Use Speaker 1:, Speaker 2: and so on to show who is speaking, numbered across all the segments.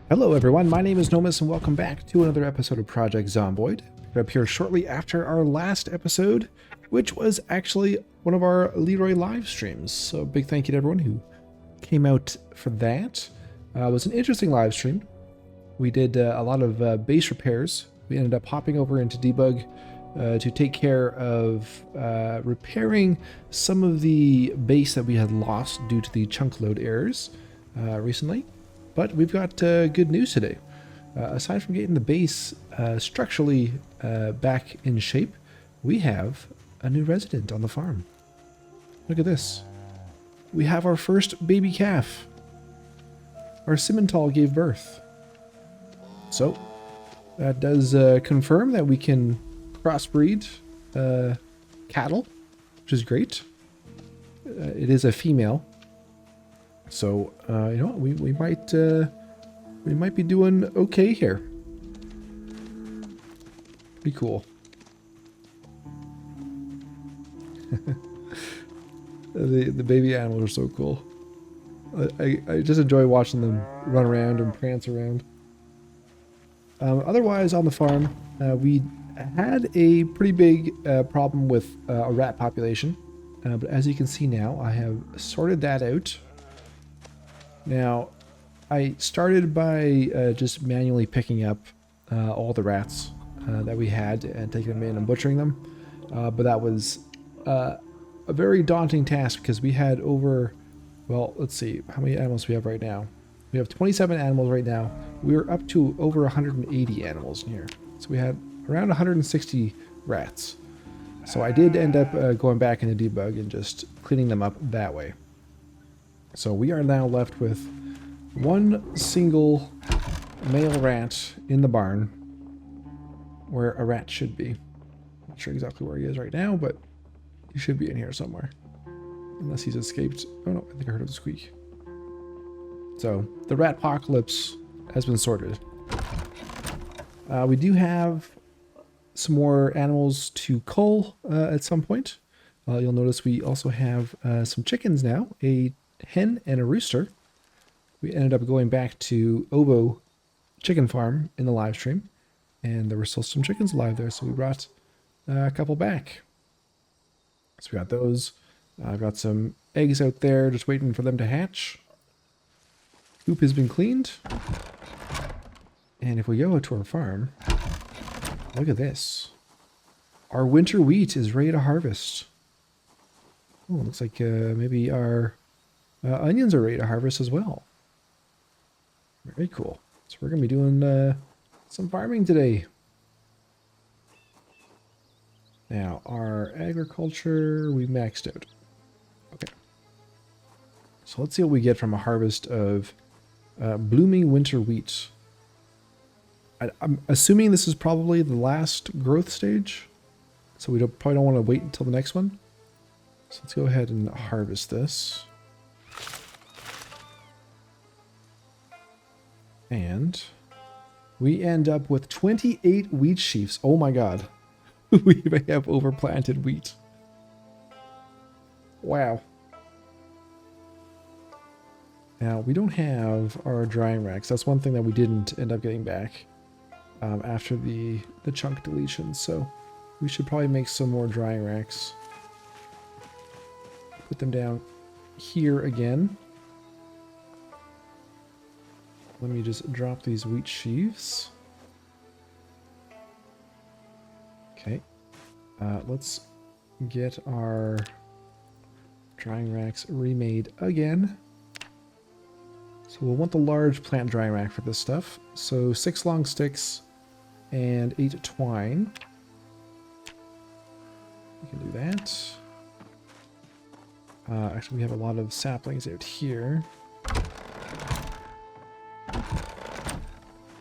Speaker 1: Hello everyone, my name is Nomus and welcome back to another episode of Project Zomboid. It appeared shortly after our last episode, which was actually one of our Leroy live streams. So big thank you to everyone who came out for that. It was an interesting live stream. We did a lot of base repairs. We ended up hopping over into debug to take care of repairing some of the base that we had lost due to the chunk load errors recently. But we've got good news today. Aside from getting the base structurally back in shape, we have a new resident on the farm. Look at this. We have our first baby calf. Our Simmental gave birth. So that does confirm that we can crossbreed cattle, which is great. It is a female. So, you know what, we might be doing okay here. Be cool. The baby animals are so cool. I just enjoy watching them run around and prance around. Otherwise, on the farm, we had a pretty big problem with a rat population. But as you can see now, I have sorted that out. Now, I started by just manually picking up all the rats that we had and taking them in and butchering them. But that was a very daunting task because we had over, well, let's see, how many animals we have right now? We have 27 animals right now. We're up to over 180 animals in here. So we had around 160 rats. So I did end up going back into debug and just cleaning them up that way. So we are now left with one single male rat in the barn where a rat should be. Not sure exactly where he is right now, but he should be in here somewhere. Unless he's escaped. Oh no, I think I heard him squeak. So the rat apocalypse has been sorted. We do have some more animals to cull at some point. You'll notice we also have some chickens now. A hen and a rooster. We ended up going back to Obo Chicken Farm in the live stream, and there were still some chickens alive there, so we brought a couple back. So we got those. I've got some eggs out there just waiting for them to hatch. Coop has been cleaned. And if we go to our farm, look at this. Our winter wheat is ready to harvest. Oh, looks like maybe our onions are ready to harvest as well. Very cool. So we're going to be doing some farming today. Now, our agriculture, we maxed out. Okay. So let's see what we get from a harvest of blooming winter wheat. I'm assuming this is probably the last growth stage. So we probably don't want to wait until the next one. So let's go ahead and harvest this. And we end up with 28 wheat sheaves. Oh my god. We may have overplanted wheat. Wow. Now, we don't have our drying racks. That's one thing that we didn't end up getting back after the chunk deletion. So we should probably make some more drying racks. Put them down here again. Let me just drop these wheat sheaves. Okay. Let's get our drying racks remade again. So we'll want the large plant drying rack for this stuff. So 6 long sticks and 8 twine. We can do that. Actually, we have a lot of saplings out here.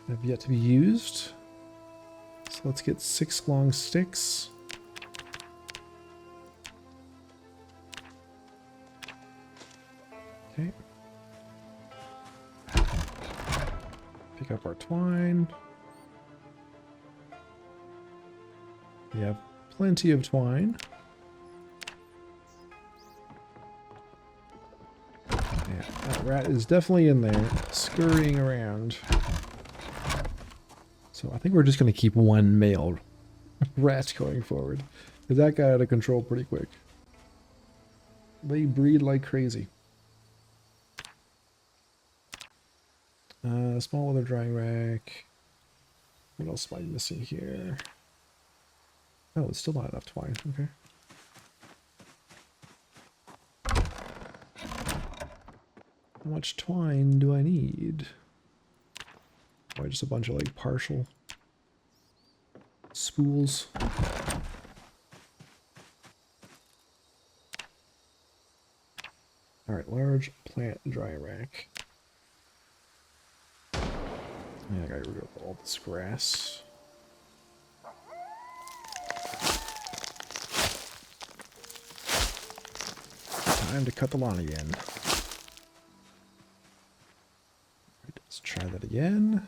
Speaker 1: Have yet to be used. So let's get 6 long sticks. Okay. Pick up our twine. We have plenty of twine. Yeah, that rat is definitely in there, scurrying around. So I think we're just going to keep one male rat going forward. Because that got out of control pretty quick. They breed like crazy. Small weather drying rack. What else am I missing here? Oh, it's still not enough twine. Okay. How much twine do I need? Oh, just a bunch of like partial spools. Alright, large plant dry rack. Yeah, I gotta get rid of all this grass. Time to cut the lawn again. Right, let's try that again.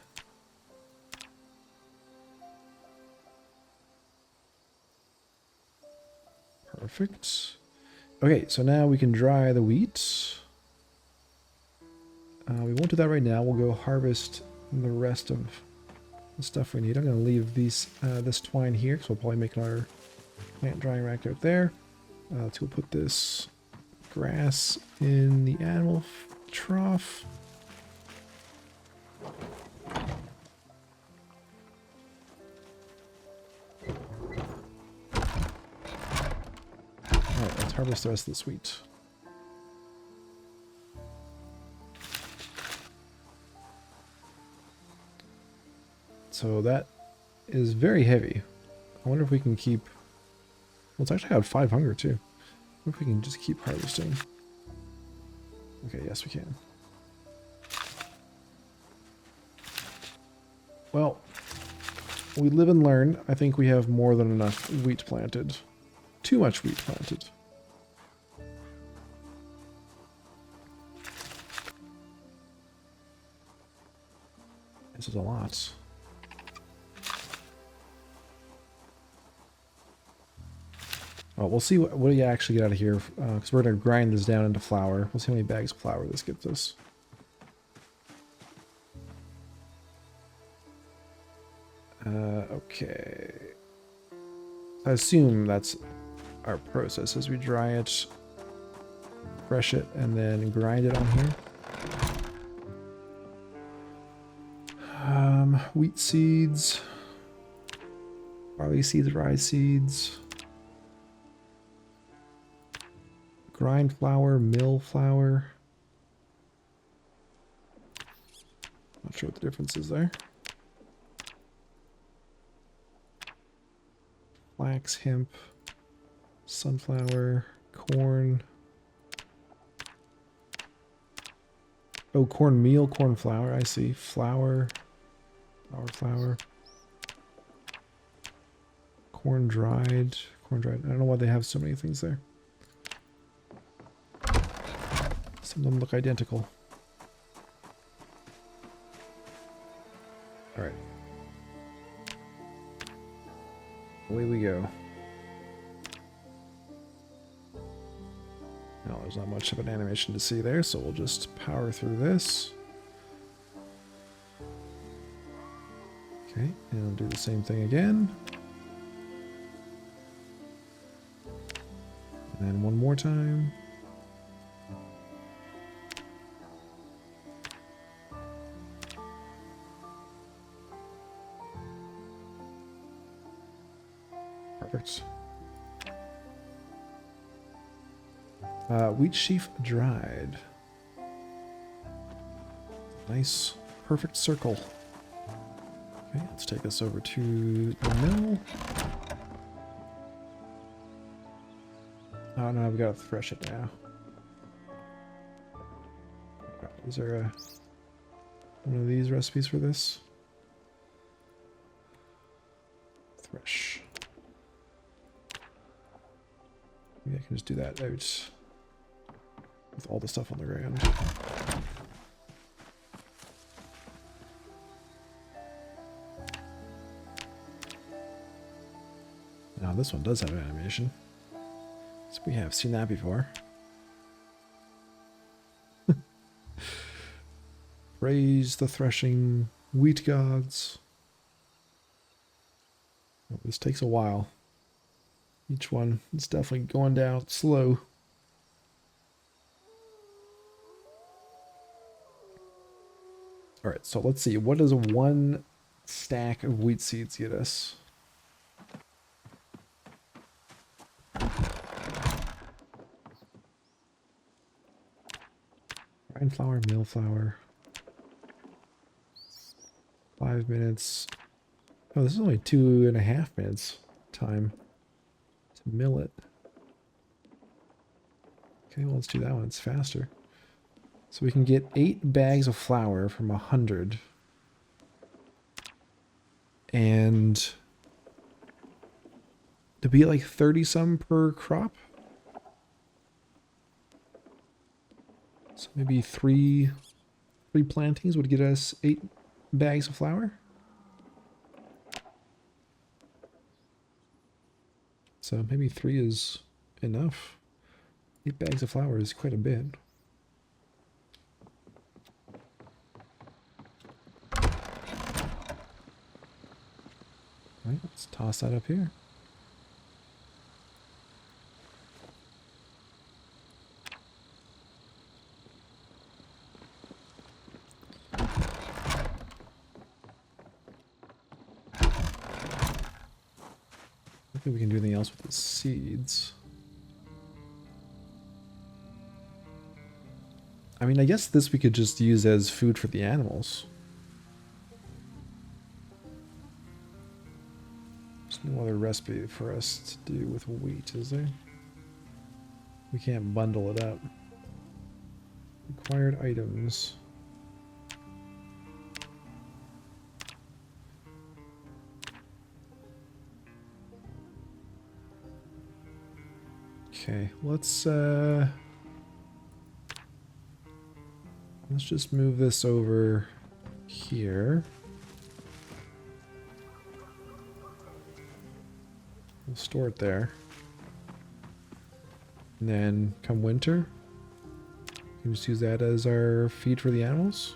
Speaker 1: Perfect. Okay, so now we can dry the wheat. We won't do that right now. We'll go harvest the rest of the stuff we need. I'm going to leave these this twine here, because we'll probably make another plant drying rack out there. So we'll put this grass in the animal trough. Alright, let's harvest the rest of this wheat. So that is very heavy. I wonder if we can keep... Well, it's actually got 5 hunger too. I wonder if we can just keep harvesting. Okay, yes we can. Well, we live and learn. I think we have more than enough wheat planted. Too much wheat planted. This is a lot. Well, we'll see what you actually get out of here, because we're going to grind this down into flour. We'll see how many bags of flour this gets us. Okay. I assume that's our process, as we dry it, fresh it, and then grind it on here. Wheat seeds, barley seeds, rye seeds. Grind flour, mill flour. Not sure what the difference is there. Flax, hemp, sunflower, corn. Oh, corn meal, corn flour, I see. Flour, flour. Corn dried. I don't know why they have so many things there. Some of them look identical. Alright. Away we go. Now there's not much of an animation to see there, so we'll just power through this. Okay, and I'll do the same thing again. And then one more time. Perfect. Wheat sheaf dried. Nice, perfect circle. Okay, let's take this over to the mill. Oh no, we gotta thresh it now. Is there one of these recipes for this? Thresh. Maybe I can just do that out with all the stuff on the ground. Now this one does have an animation. So we have seen that before. Praise the threshing wheat gods. Oh, this takes a while. Each one is definitely going down slow. All right, so let's see. What does one stack of wheat seeds get us? Grind flour, mill flour. 5 minutes. Oh, this is only 2.5 minutes time to mill it. Okay, well, let's do that one. It's faster. So we can get 8 bags of flour from 100. And to be like 30 some per crop. So maybe three plantings would get us 8 bags of flour. So maybe 3 is enough. 8 bags of flour is quite a bit. All right, let's toss that up here. I don't think we can do anything else with the seeds. I mean, I guess this we could just use as food for the animals. There's no other recipe for us to do with wheat, is there? We can't bundle it up. Required items. Okay, let's just move this over here. We'll store it there. And then come winter, we can just use that as our feed for the animals.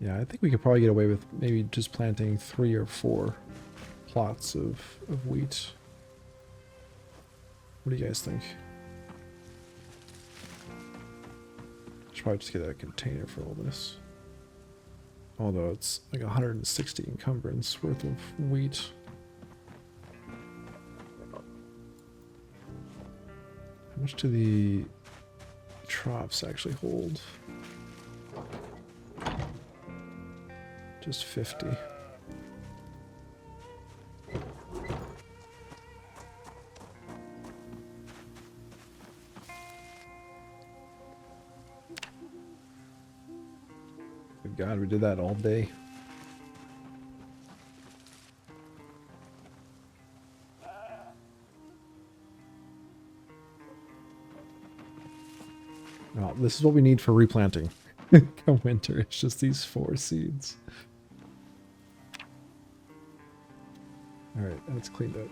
Speaker 1: Yeah, I think we could probably get away with maybe just planting 3 or 4 plots of wheat. What do you guys think? Should probably just get a container for all this. Although it's like 160 encumbrance worth of wheat. How much do the troughs actually hold? Just 50. Good God, we did that all day. Well, this is what we need for replanting. Come winter, it's just these 4 seeds. Alright, that's cleaned up.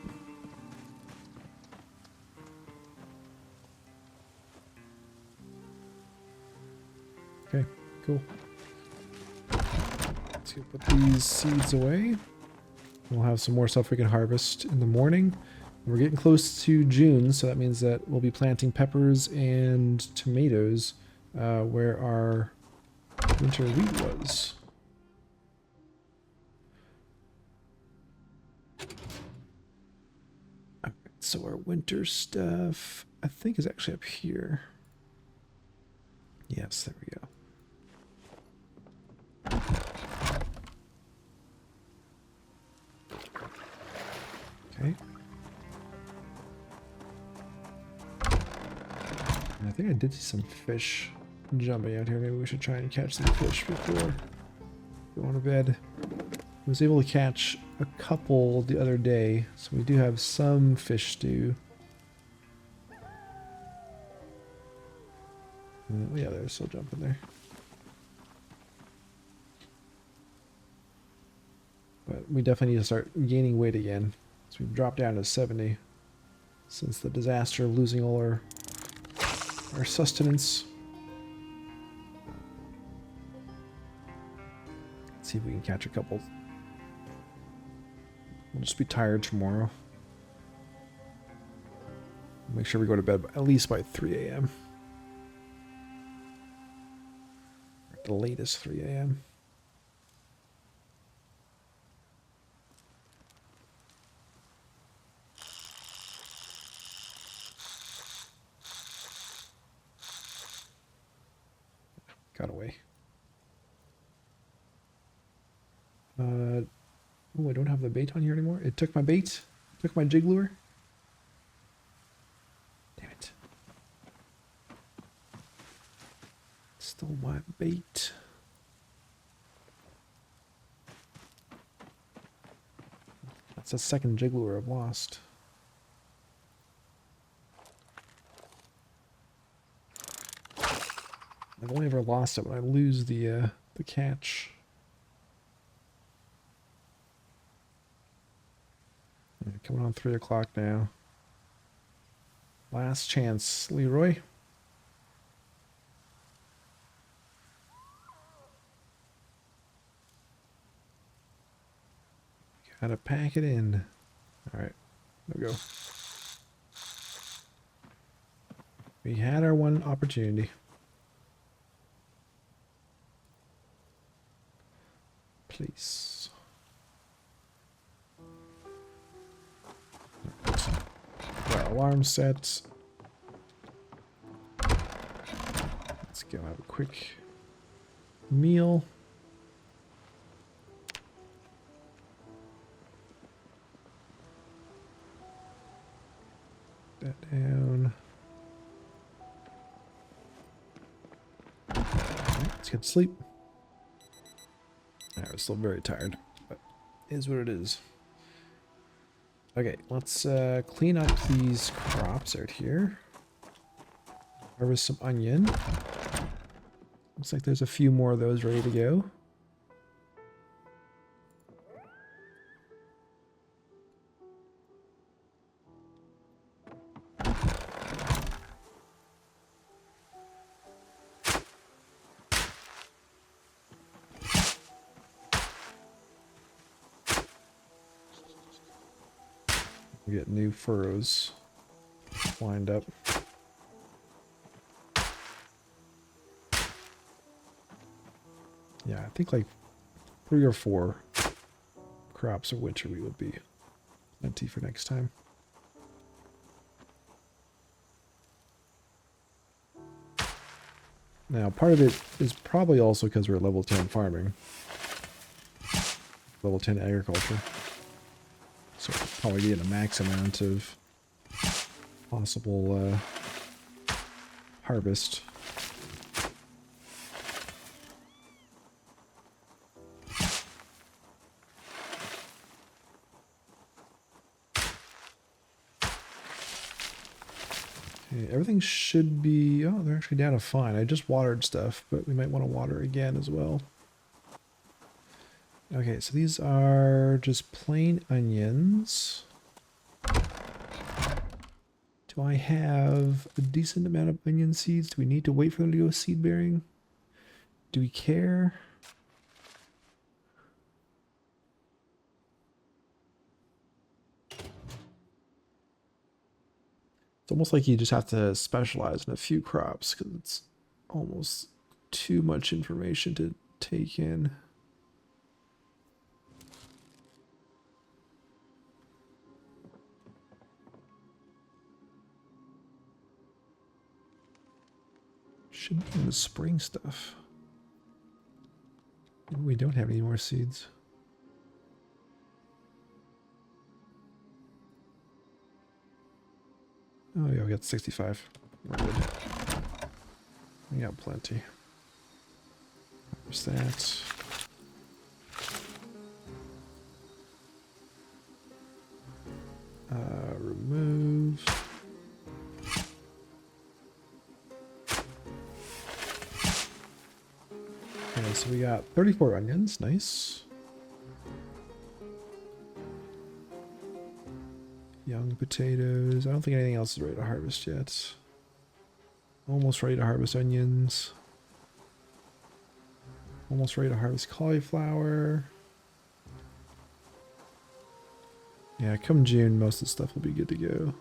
Speaker 1: Okay, cool. Let's go put these seeds away. We'll have some more stuff we can harvest in the morning. We're getting close to June, so that means that we'll be planting peppers and tomatoes where our winter wheat was. So our winter stuff, I think, is actually up here. Yes, there we go. Okay. And I think I did see some fish jumping out here. Maybe we should try and catch some fish before going to bed. I was able to catch a couple the other day, so we do have some fish stew. Yeah, they're still jumping there. But we definitely need to start gaining weight again. So we've dropped down to 70 since the disaster of losing all our sustenance. Let's see if we can catch a couple. We'll just be tired tomorrow. Make sure we go to bed at least by 3 a.m. At the latest 3 a.m. Got away. Oh, I don't have the bait on here anymore. It took my bait. Took my jig lure. Damn it. Stole my bait. That's the second jig lure I've lost. I've only ever lost it when I lose the catch. Coming on 3 o'clock now. Last chance, Leroy. Gotta pack it in. Alright, there we go. We had our one opportunity. Please. Our alarm set. Let's go have a quick meal. That down. Alright, let's get to sleep. Alright, we're still very tired, but it is what it is. Okay, let's clean up these crops out here. Harvest some onion. Looks like there's a few more of those ready to go. We get new furrows lined up. Yeah, I think like 3 or 4 crops of winter wheat would be plenty for next time. Now, part of it is probably also because we're level 10 farming. Level 10 agriculture. So we're probably getting a max amount of possible harvest. Okay, everything should be... Oh, they're actually down to fine. I just watered stuff, but we might want to water again as well. Okay, so these are just plain onions. Do I have a decent amount of onion seeds? Do we need to wait for them to go seed bearing? Do we care? It's almost like you just have to specialize in a few crops because it's almost too much information to take in. Should be in the spring stuff. Maybe we don't have any more seeds. Oh yeah, we got 65. We're good. We got plenty. There's that. Remove. Okay, so we got 34 onions. Nice. potatoes. I don't think anything else is ready to harvest yet. Almost ready to harvest onions. Almost ready to harvest cauliflower. Yeah, come June, most of the stuff will be good to go.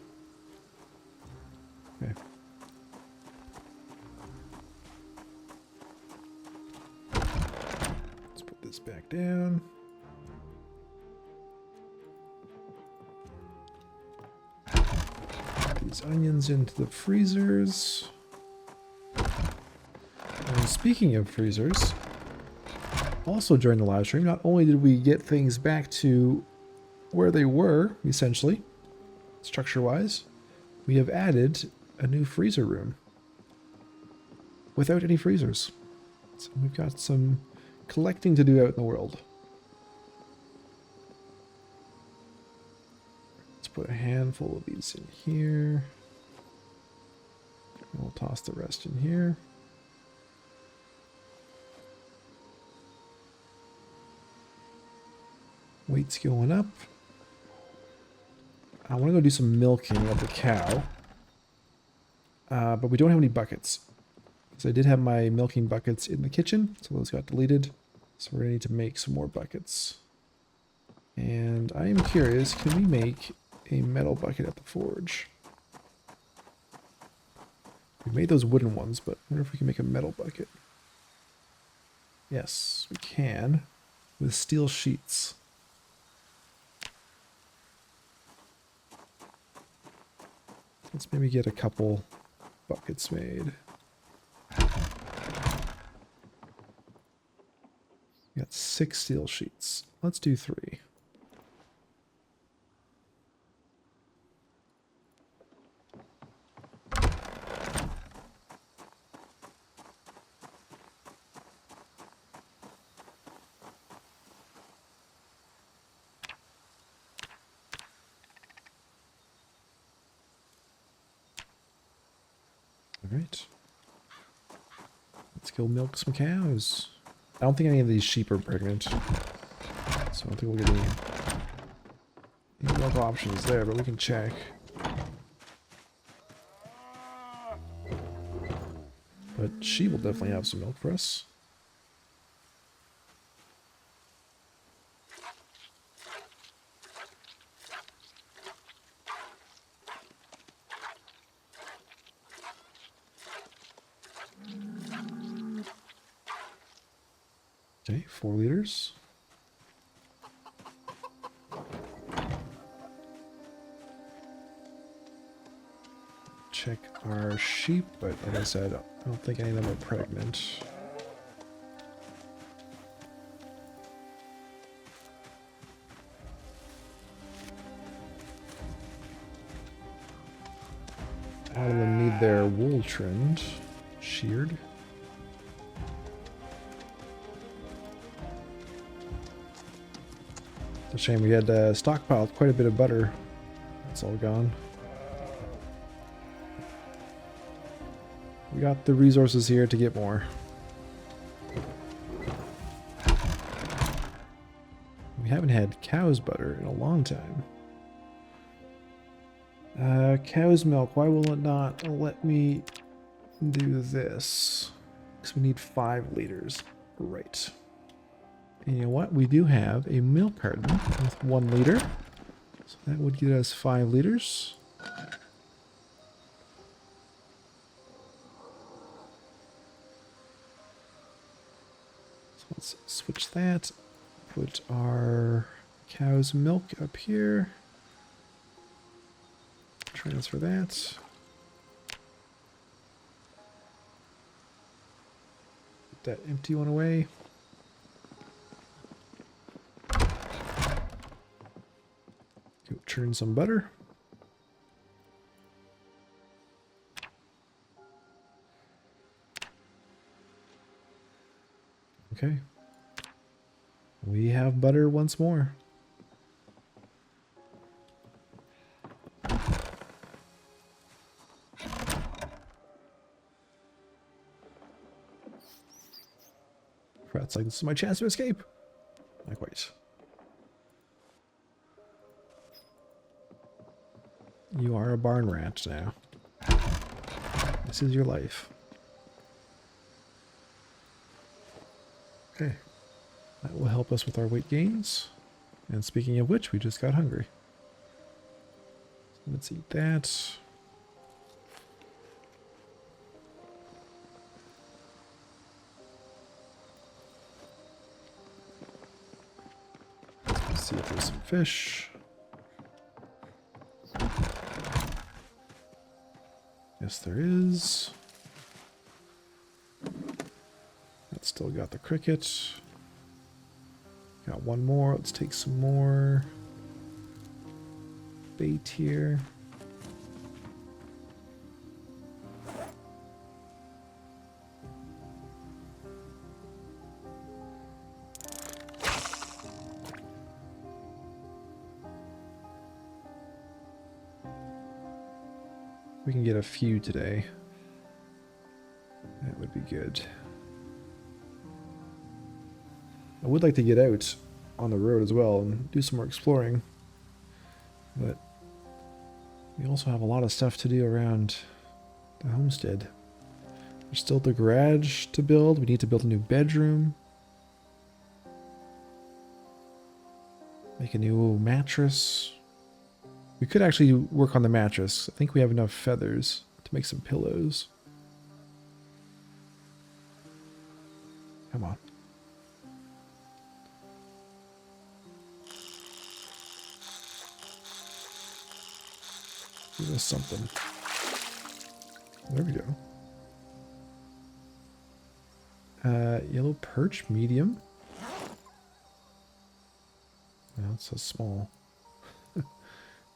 Speaker 1: Okay. Let's put this back down. Put these onions into the freezers. And speaking of freezers, also during the live stream, not only did we get things back to where they were, essentially, structure-wise, we have added a new freezer room without any freezers. So we've got some collecting to do out in the world. Let's put a handful of these in here. And we'll toss the rest in here. Weight's going up. I want to go do some milking of the cow. But we don't have any buckets. So I did have my milking buckets in the kitchen, so those got deleted. So we're going to need to make some more buckets. And I am curious, can we make a metal bucket at the forge? We made those wooden ones, but I wonder if we can make a metal bucket. Yes, we can, with steel sheets. Let's maybe get a couple buckets made. We got 6 steel sheets. Let's do 3. Alright. Let's go milk some cows. I don't think any of these sheep are pregnant. So I don't think we'll get any milk options there, but we can check. But she will definitely have some milk for us. Okay, 4 liters. Check our sheep, but like I said, I don't think any of them are pregnant. All of them need their wool trimmed, sheared. It's a shame we had stockpiled quite a bit of butter. It's all gone. We got the resources here to get more. We haven't had cow's butter in a long time. Cow's milk, why will it not let me do this? Because we need 5 liters. Right. And you know what? We do have a milk carton with 1 liter. So that would get us 5 liters. So let's switch that. Put our cow's milk up here. Transfer that. Put that empty one away. Go churn some butter. Okay. We have butter once more. It's like, this is my chance to escape. Not quite. You are a barn rat now. This is your life. Okay. That will help us with our weight gains. And speaking of which, we just got hungry. So let's eat that. Let's see if there's some fish. Yes, there is. That's still got the cricket. Got one more. Let's take some more bait here. We can get a few today. That would be good. I would like to get out on the road as well and do some more exploring. But we also have a lot of stuff to do around the homestead. There's still the garage to build. We need to build a new bedroom. Make a new mattress. We could actually work on the mattress. I think we have enough feathers to make some pillows. Come on. Give us something. There we go. Yellow perch, medium. Well, it's so small.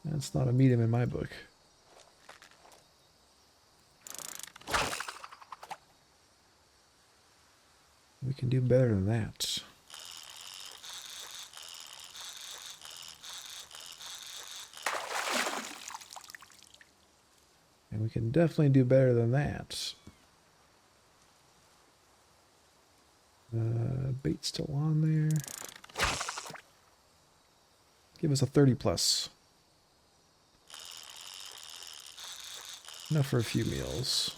Speaker 1: That's not a medium in my book. We can do better than that. And we can definitely do better than that. Bait still on there. Give us a 30 plus. Enough for a few meals.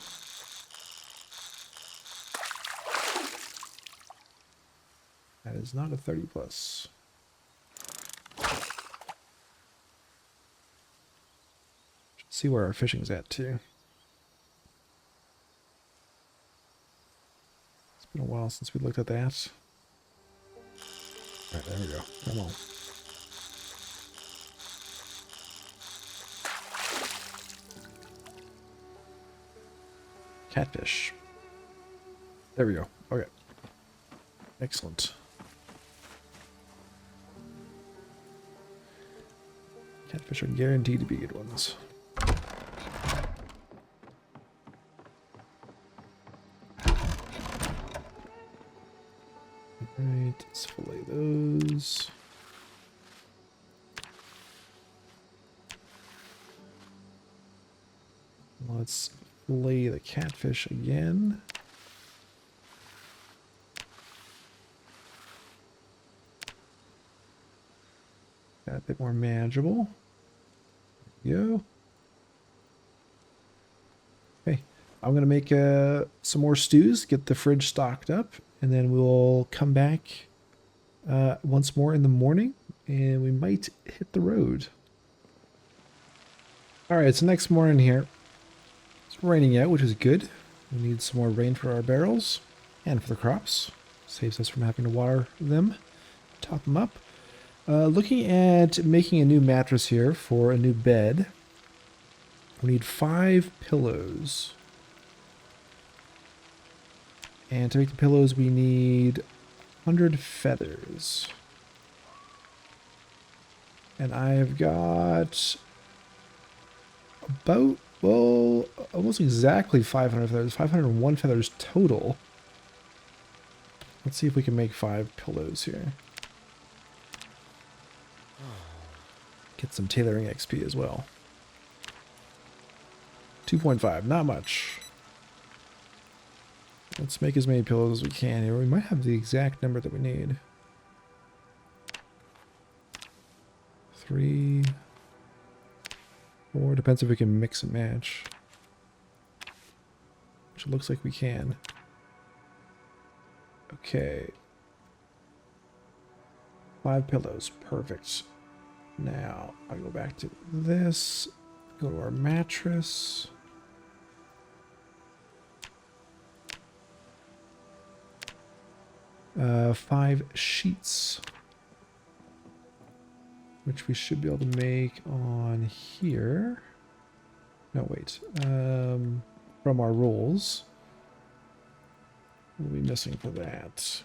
Speaker 1: That is not a 30 plus. Should see where our fishing's at too. It's been a while since we looked at that. Alright, there we go. Come on. Catfish. There we go. Okay. Excellent. Catfish are guaranteed to be good ones. Alright, let's fillet those. Let's fillet the catfish again. Got a bit more manageable. There we go. Okay, I'm gonna make some more stews, get the fridge stocked up, and then we'll come back once more in the morning, and we might hit the road. All right, so next morning here. It's raining out, which is good. We need some more rain for our barrels and for the crops. Saves us from having to water them, top them up. Looking at making a new mattress here for a new bed. We need 5 pillows. And to make the pillows, we need 100 feathers. And I've got about, well, almost exactly 500 feathers. 501 feathers total. Let's see if we can make 5 pillows here. Get some tailoring XP as well. 2.5, not much. Let's make as many pillows as we can here. We might have the exact number that we need. 3. Or depends if we can mix and match. Which it looks like we can. Okay. 5 pillows. Perfect. Now, I'll go back to this. Go to our mattress. Five sheets. Which we should be able to make on here. No, wait. From our rolls. What are we missing for that?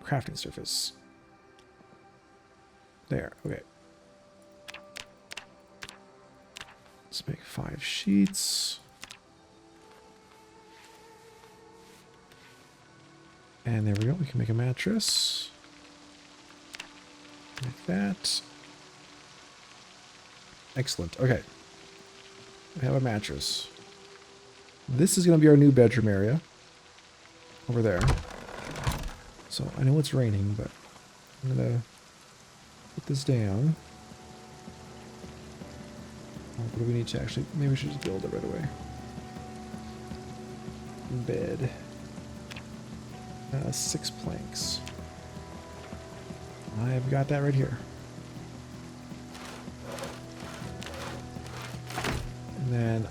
Speaker 1: Crafting surface. There, okay. Let's make 5 sheets. And there we go, we can make a mattress. Like that. Excellent, okay. We have a mattress. This is going to be our new bedroom area. Over there. So I know it's raining, but I'm going to put this down. What do we need to actually... Maybe we should just build it right away. Bed. 6 planks. I've got that right here. And then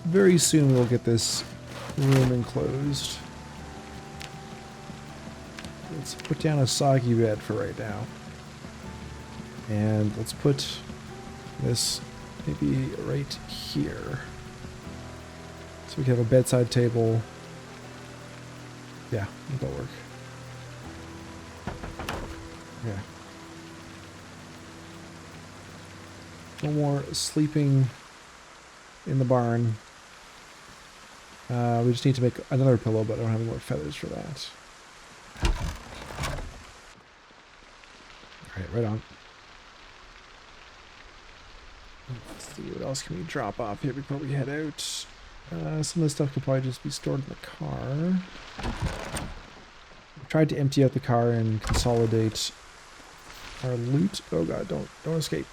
Speaker 1: very soon we'll get this room enclosed. Let's put down a soggy bed for right now. And let's put this maybe right here. So we can have a bedside table. Yeah, that'll work. Yeah. No more sleeping in the barn. We just need to make another pillow, but I don't have any more feathers for that. Alright, right on. Let's see, what else can we drop off here before we head out? Some of the stuff could probably just be stored in the car. I tried to empty out the car and consolidate our loot. Oh god, don't escape.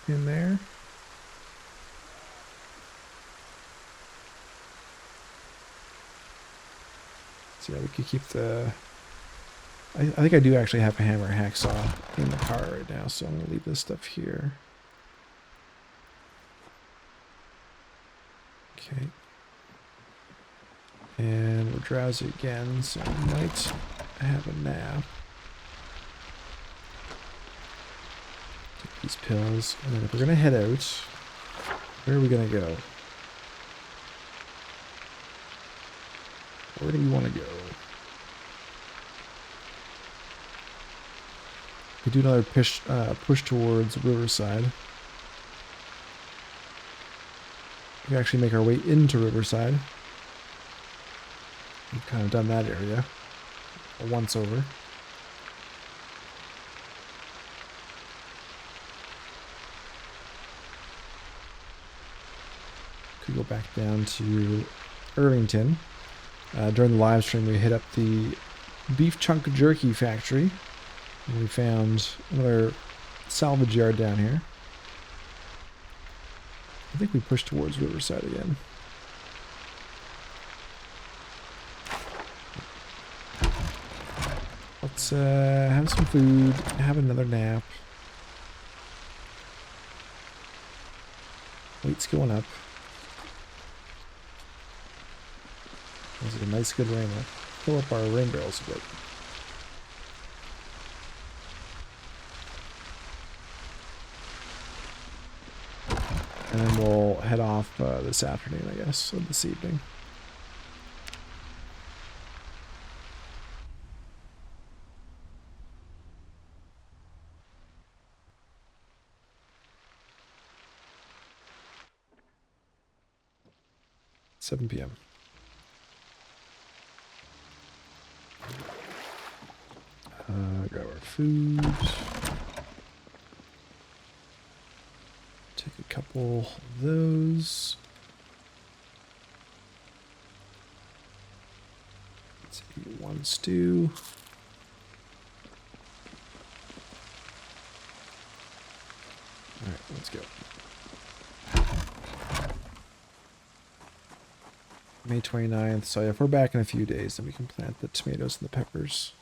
Speaker 1: In there. So yeah, we could keep the... I think I do actually have a hammer hacksaw in the car right now, so I'm going to leave this stuff here. Okay. And we're drowsy again, so I might have a nap. Take these pills, and then if we're going to head out, where are we going to go? Where do we want to go? We do another push towards Riverside. We actually make our way into Riverside. We've kind of done that area once over. Could go back down to Irvington. During the live stream, we hit up the beef chunk jerky factory. And we found another salvage yard down here. I think we pushed towards Riverside again. Let's have some food, have another nap. Weight's going up. This is a nice good rain. We'll fill up our rain barrels a bit. And then we'll head off this afternoon, I guess, or this evening. It's 7 p.m. Grab our food. Take a couple of those. Let's eat one stew. Alright, let's go. May 29th. So yeah, if we're back in a few days, then we can plant the tomatoes and the peppers.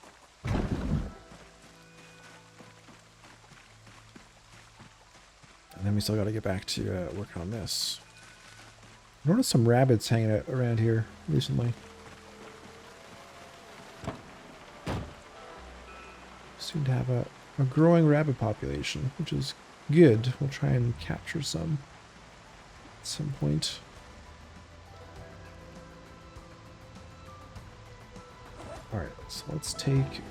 Speaker 1: And then we still got to get back to working on this. I noticed some rabbits hanging out around here recently. Seem to have a growing rabbit population, which is good. We'll try and capture some at some point. Alright, so let's take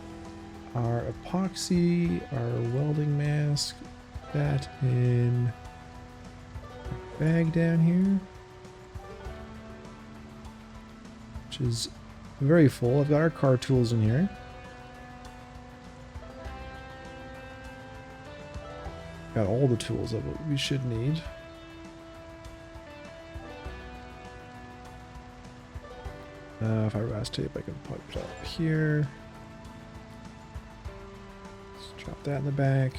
Speaker 1: our epoxy, our welding mask, that in a bag down here, which is very full. I've got our car tools in here. Got all the tools of what we should need. If I brass tape, I can put it up here. Let's drop that in the back.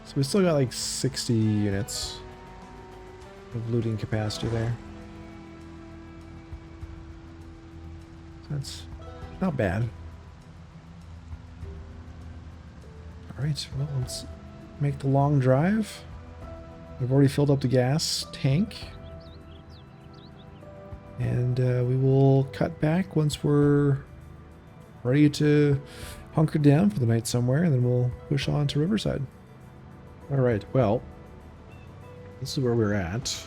Speaker 1: So we still got like 60 units of looting capacity there. That's not bad. Alright, well, let's make the long drive. We've already filled up the gas tank. And we will cut back once we're ready to hunker down for the night somewhere, and then we'll push on to Riverside. Alright, well, this is where we're at.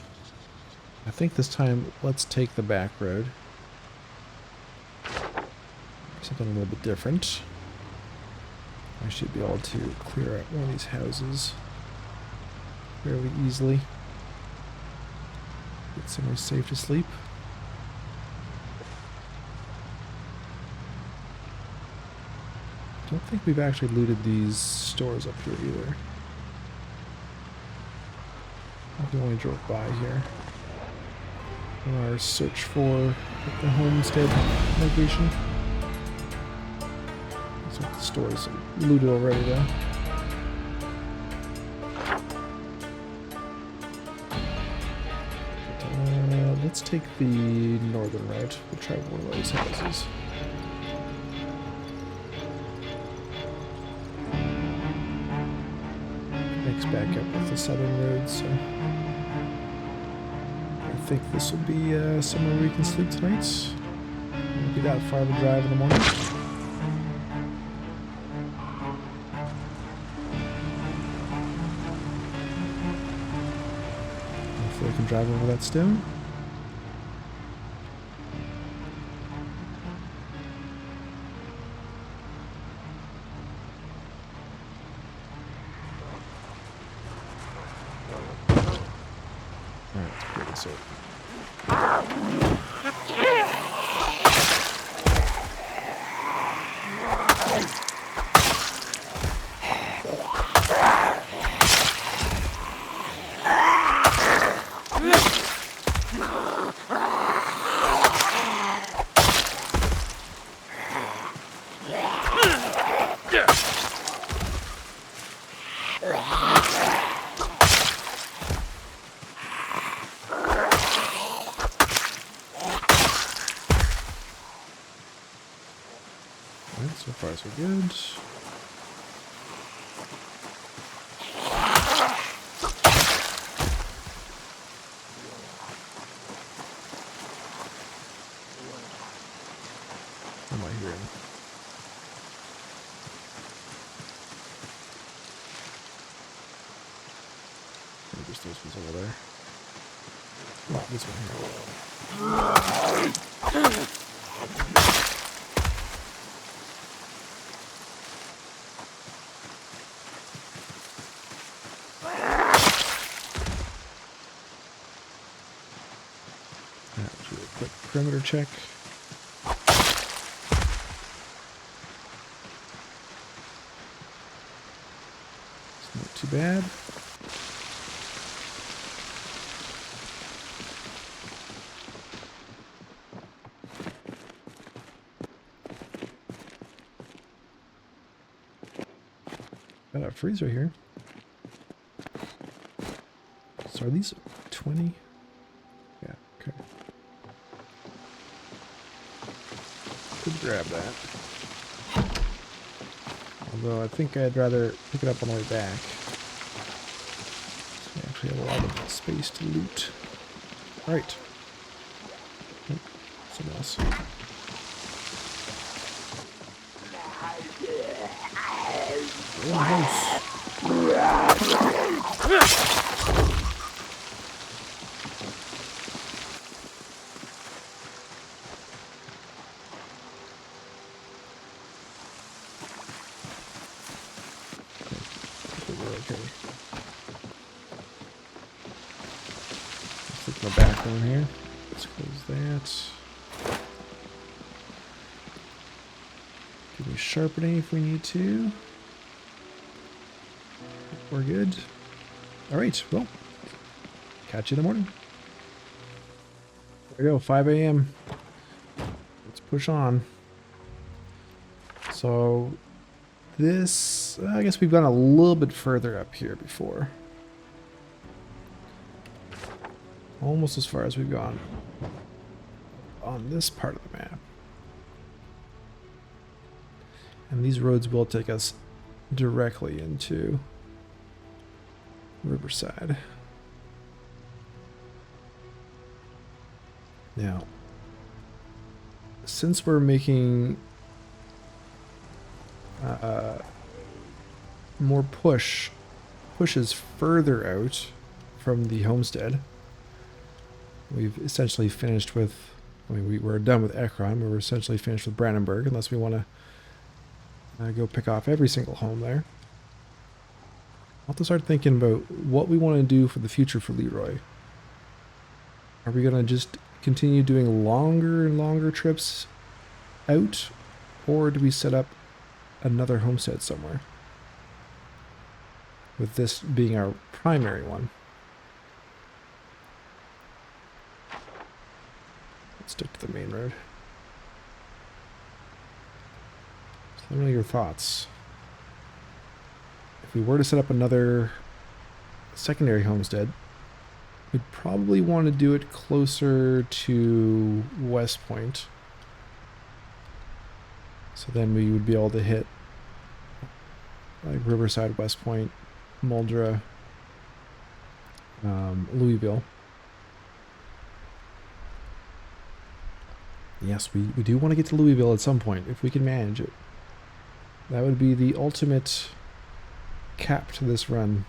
Speaker 1: I think this time, let's take the back road. Something a little bit different. I should be able to clear out one of these houses fairly easily. Get somewhere safe to sleep. Don't think we've actually looted these stores up here either. We only drove by here. In our search for the homestead location. So the stores are looted already though. But, let's take the northern route. We'll try one of those houses. Mix back up with the southern road, so I think this will be somewhere we can sleep tonight. Won't be that far of a drive in the morning. Hopefully I can drive over that stone. Alright, let's clear this up. Alright, so far so good. What am I hearing? Maybe just those ones over there. Oh, this one here. Do a quick perimeter check. It's not too bad. Got a freezer here. Are these 20? Yeah, okay. Could grab that. Although I think I'd rather pick it up on the way back. So we actually have a lot of space to loot. Alright. Oh, something else. Oh, nice. Okay. Let's look at the back one here. Let's close that. Give me sharpening if we need to. We're good. Alright, well, catch you in the morning. There we go, 5 a.m. Let's push on. So, this, I guess we've gone a little bit further up here before. Almost as far as we've gone on this part of the map. And these roads will take us directly into Riverside. Now, since we're making more pushes further out from the homestead, we've essentially finished with, I mean, we're done with Ekron, we're essentially finished with Brandenburg, unless we want to go pick off every single home there. I'll have to start thinking about what we want to do for the future for Leroy. Are we going to just continue doing longer and longer trips out, or do we set up another homestead somewhere? With this being our primary one. Let's stick to the main road. So let me know your thoughts. If we were to set up another secondary homestead, we'd probably want to do it closer to West Point. So then we would be able to hit like Riverside, West Point, Muldra, Louisville. Yes, we do want to get to Louisville at some point, if we can manage it. That would be the ultimate cap to this run.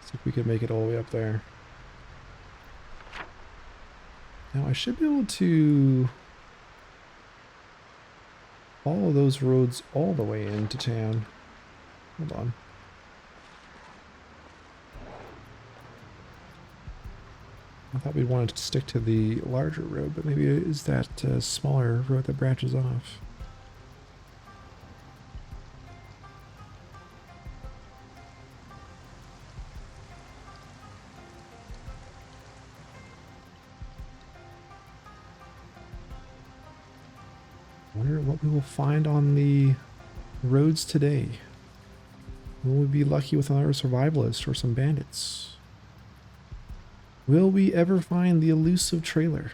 Speaker 1: See if we can make it all the way up there. Now I should be able to follow those roads all the way into town. Hold on. I thought we'd wanted to stick to the larger road, but maybe it is that smaller road that branches off. I wonder what we will find on the roads today. Will we be lucky with another survivalist or some bandits? Will we ever find the elusive trailer?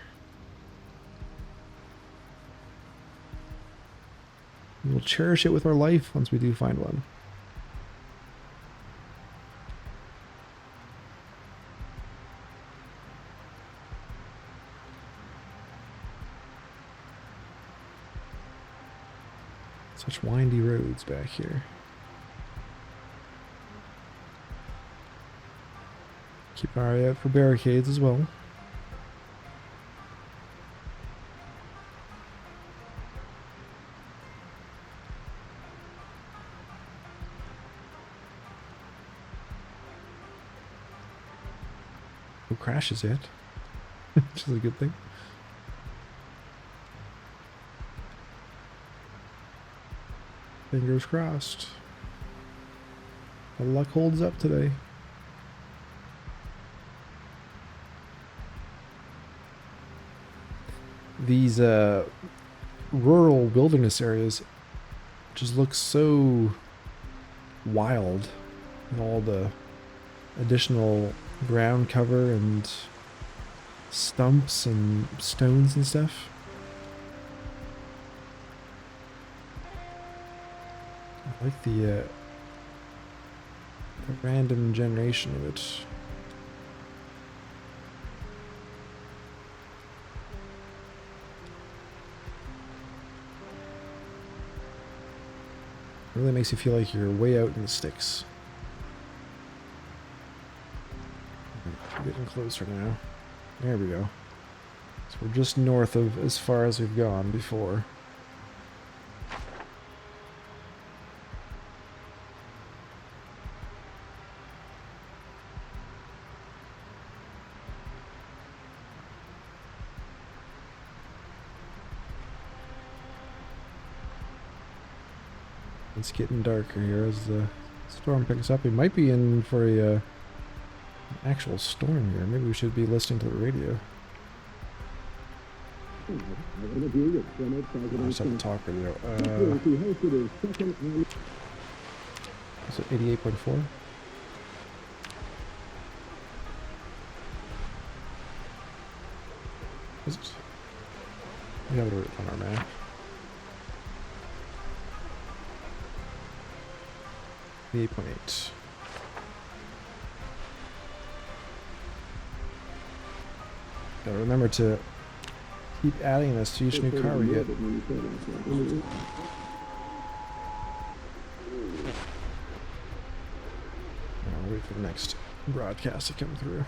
Speaker 1: We will cherish it with our life once we do find one. Such windy roads back here. Keep our eye out for barricades as well. No crashes yet, which is a good thing. Fingers crossed. The luck holds up today. These rural wilderness areas just look so wild, and all the additional ground cover and stumps and stones and stuff. I like the random generation of it. Really makes you feel like you're way out in the sticks. We're getting closer now. There we go. So we're just north of as far as we've gone before. It's getting darker here as the storm picks up. We might be in for an actual storm here. Maybe we should be listening to the radio. I just have to talk radio. Is it 88.4? Is it? We have it on our map. The 8.8. Gotta remember to keep adding this to each new car we get. I'll wait for the next broadcast to come through.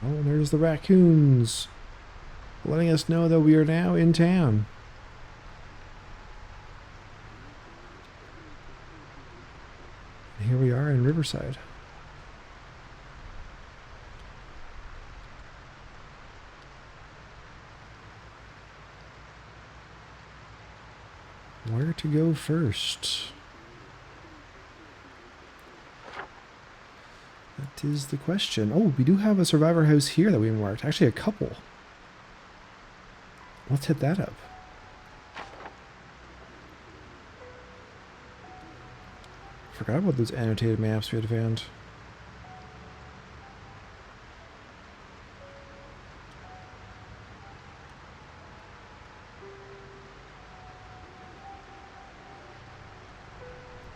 Speaker 1: Oh, there's the raccoons, letting us know that we are now in town. Here we are in Riverside. Where to go first? That is the question. Oh, we do have a survivor house here that we marked. Actually, a couple. Let's hit that up. Forgot about those annotated maps we had found.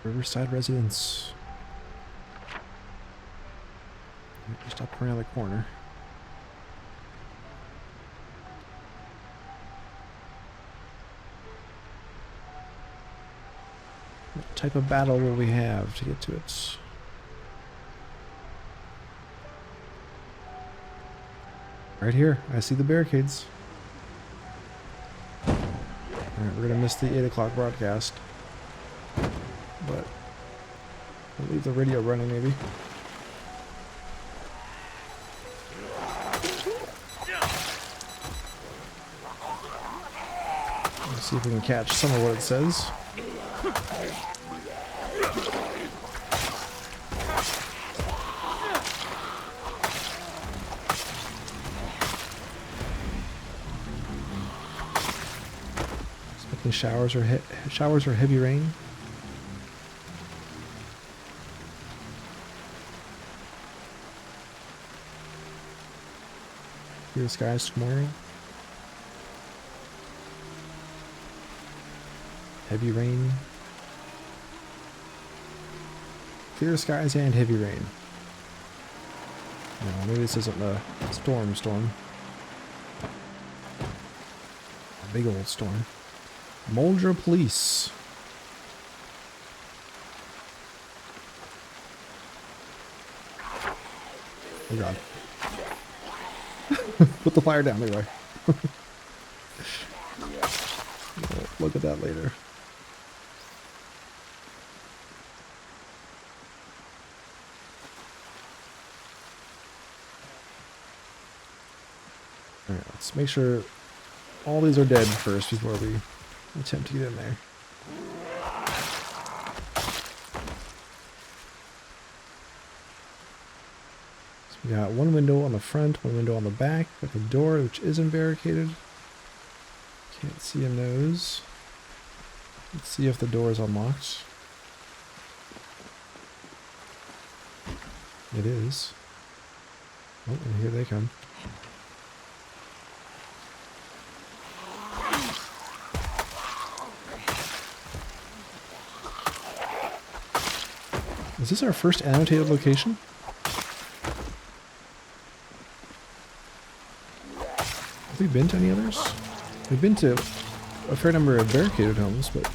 Speaker 1: Riverside residence. Just up around the corner. What type of battle will we have to get to it? Right here. I see the barricades. Alright, we're gonna miss the 8 o'clock broadcast. But we'll leave the radio running maybe. Let's see if we can catch some of what it says. Expecting showers or heavy rain. Clear skies tomorrow. Heavy rain. Clear skies and heavy rain. No, maybe this isn't a storm. A big old storm. Muldra Police. Oh god. Put the fire down, Leroy. We'll look at that later. Alright, let's make sure all these are dead first before we attempt to get in there. So we got one window on the front, one window on the back, got the door which isn't barricaded. Can't see a nose. Let's see if the door is unlocked. It is. Oh, and here they come. Is this our first annotated location? Have we been to any others? We've been to a fair number of barricaded homes, but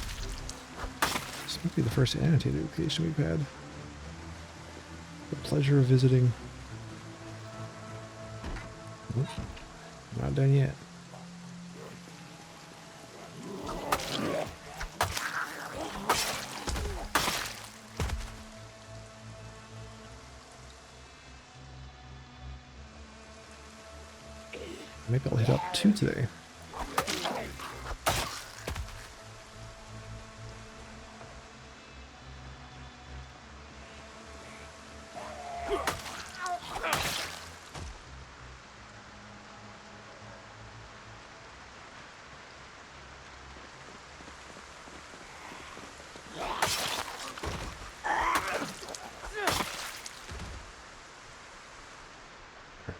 Speaker 1: this might be the first annotated location we've had the pleasure of visiting. Oh, not done yet. Maybe I'll hit up 2 today.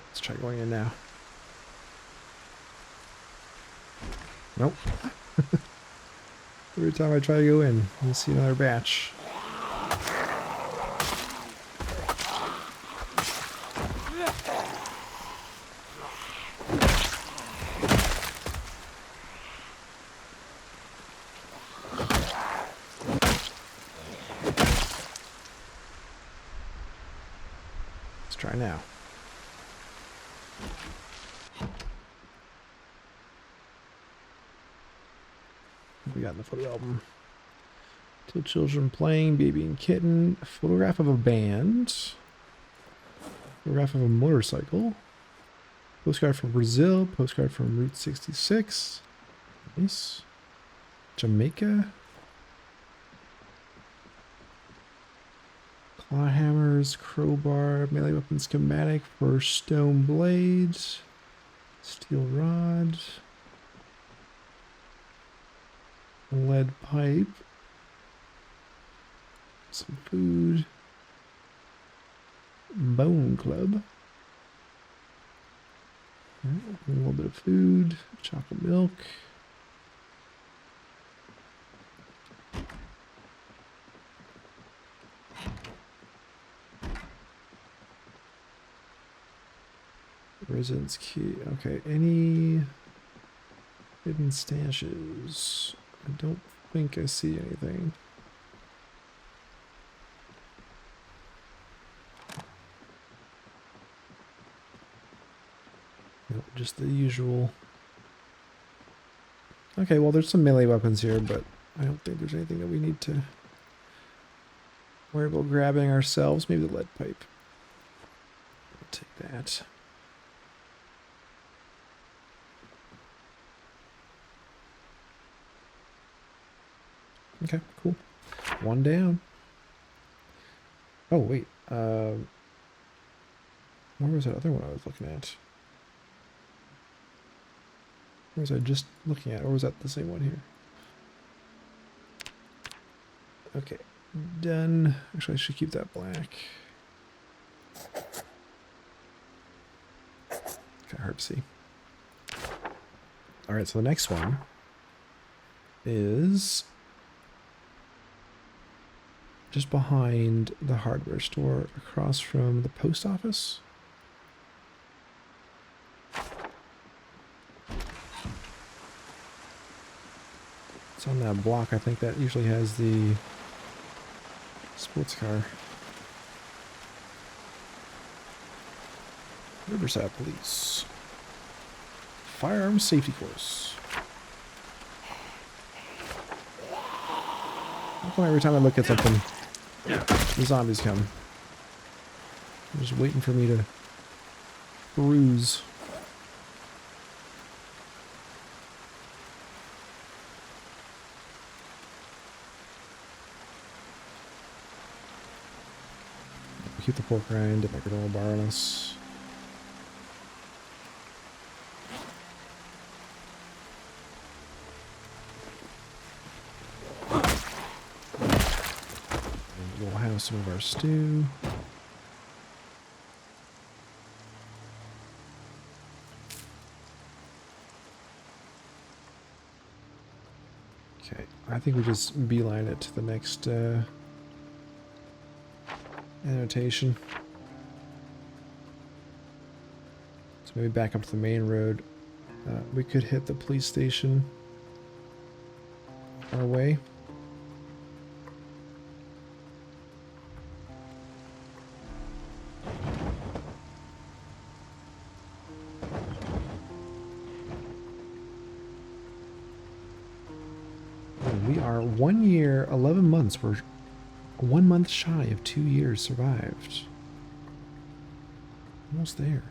Speaker 1: Let's try going in now. Nope. Every time I try to go in, you see another batch. Let's try now. We got in the photo album. 2 children playing, baby and kitten, a photograph of a band, photograph of a motorcycle, postcard from Brazil, postcard from Route 66, nice, Jamaica, claw hammers, crowbar, melee weapon schematic for stone blades, steel rod, lead pipe, some food, bone club, a little bit of food, chocolate milk, residence key. Okay, any hidden stashes? I don't think I see anything. Nope, just the usual. Okay, well there's some melee weapons here, but I don't think there's anything that we need to worry about grabbing ourselves. Maybe the lead pipe. I'll take that. Okay, cool. 1 down. Oh, wait. Where was that other one I was looking at? Where was I just looking at? Or was that the same one here? Okay, done. Actually, I should keep that black. Kind of hard to see. Alright, so the next one is just behind the hardware store, across from the post office. It's on that block. I think that usually has the sports car. Riverside Police. Firearms safety course. How come every time I look at something, the zombies come? They're just waiting for me to bruise. Keep the pork rind at my granola bar on us. And we'll have some of our stew. I think we just beeline it to the next annotation. So maybe back up to the main road. We could hit the police station our way. We are 1 year, 11 months. We're 1 month shy of 2 years survived. Almost there.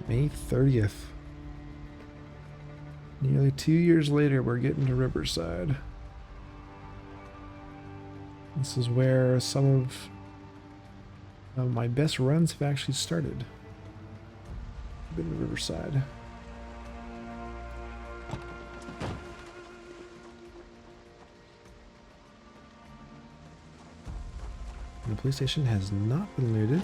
Speaker 1: May 30th. Nearly 2 years later, we're getting to Riverside. This is where some of my best runs have actually started. Been to Riverside. And the police station has not been looted.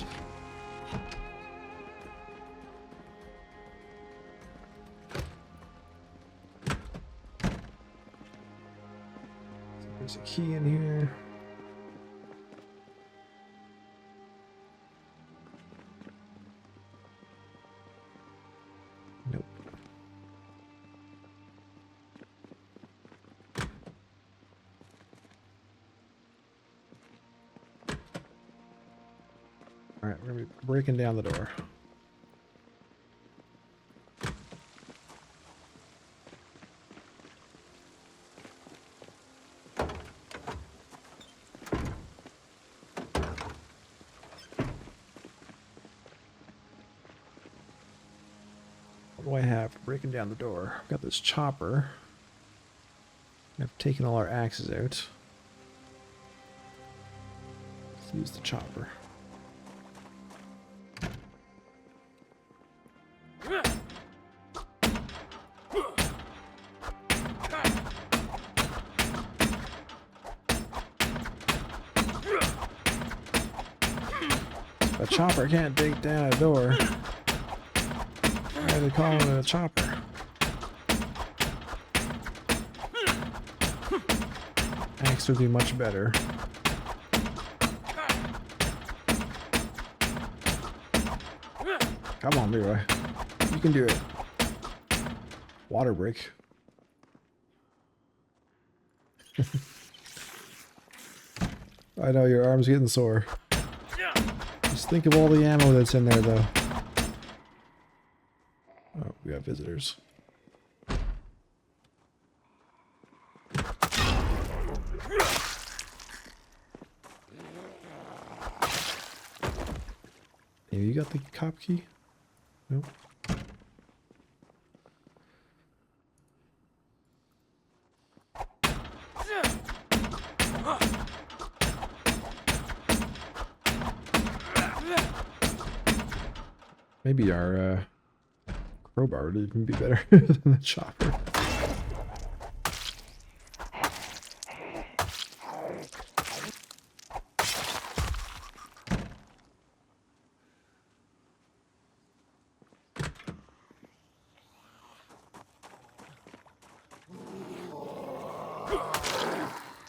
Speaker 1: So there's a key in here. Alright, we're going to be breaking down the door. What do I have for breaking down the door? I've got this chopper. I've taken all our axes out. Let's use the chopper. A chopper can't take down a door. Why are they calling it a chopper? Axe would be much better. Come on, Leroy. You can do it. Water break. I know your arm's getting sore. Just think of all the ammo that's in there, though. Oh, we got visitors. Hey, you got the cop key? Nope. Maybe our crowbar would even be better than the chopper.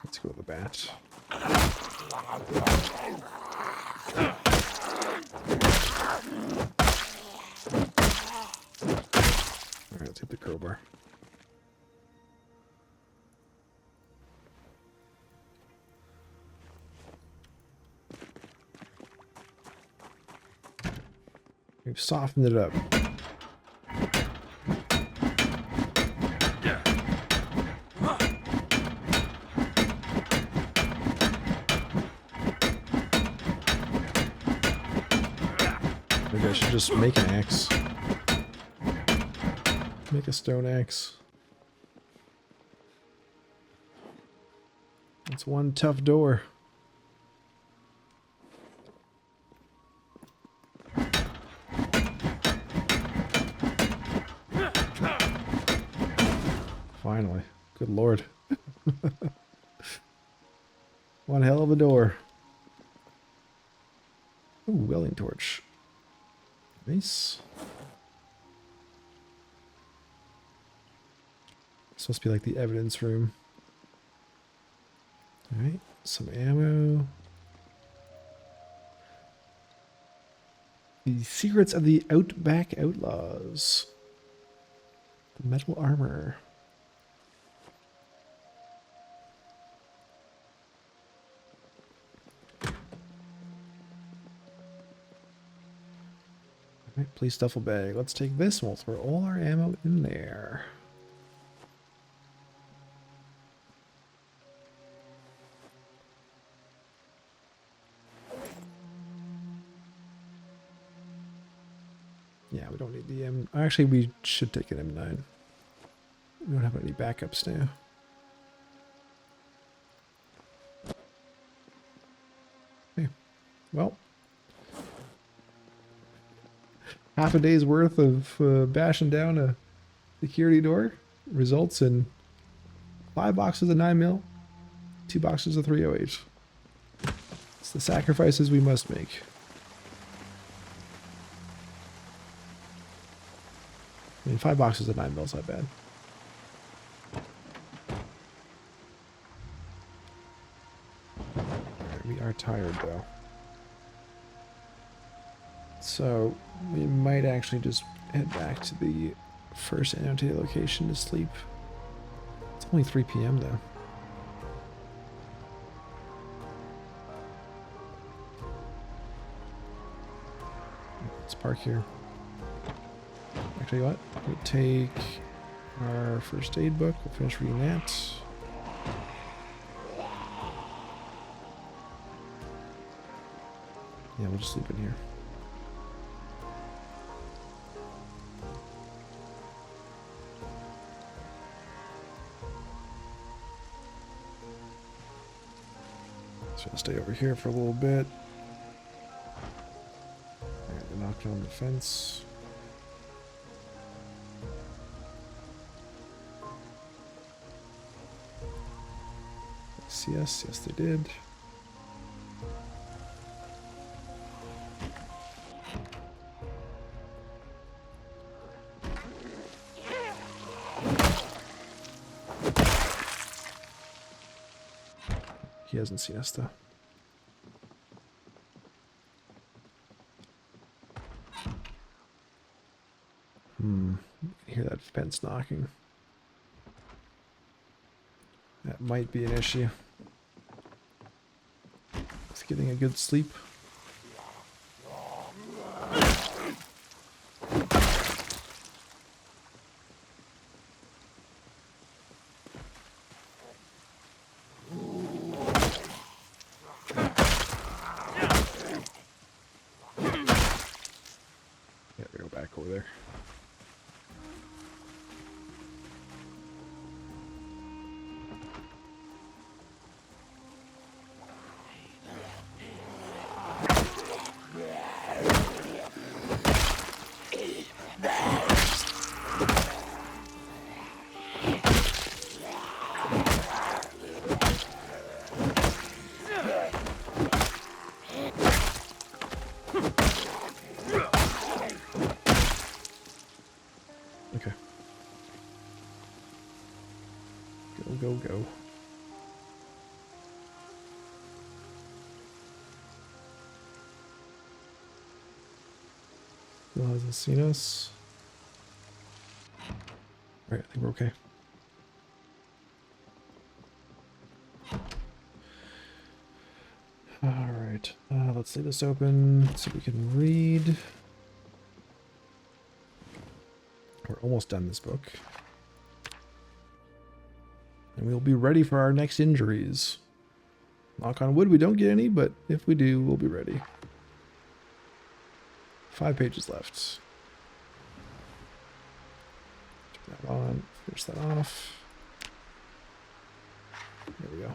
Speaker 1: Let's go with the bat. Alright, let's hit the crowbar. We've softened it up. Maybe I should just make an axe. Make a stone axe. That's one tough door. Finally. Good lord. One hell of a door. Ooh, welding torch. Nice. This must be like the evidence room. Alright, some ammo. The secrets of the Outback Outlaws. The metal armor. Alright, police duffel bag. Let's take this and we'll throw all our ammo in there. Yeah, we don't need the M. Actually, we should take an M9. We don't have any backups now. Okay. Well, half a day's worth of bashing down a security door results in 5 boxes of 9mm, 2 boxes of 308. It's the sacrifices we must make. I mean, 5 boxes of 9mm is not bad. Alright, we are tired though. So we might actually just head back to the first annotated location to sleep. It's only 3 p.m. though. Let's park here. Actually, what? We take our first aid book. We'll finish reading that. Yeah, we'll just sleep in here. So I'll stay over here for a little bit. Alright, we knocked on the fence. Yes, yes they did. He hasn't seen us though. I can hear that fence knocking. That might be an issue. It's getting a good sleep. Yeah, go back over there. Okay. Go, go. Still hasn't seen us. Alright, I think we're okay. Alright, let's leave this open so we can read. We're almost done this book. And we'll be ready for our next injuries. Knock on wood, we don't get any, but if we do, we'll be ready. 5 pages left. Turn that on, finish that off. There we go.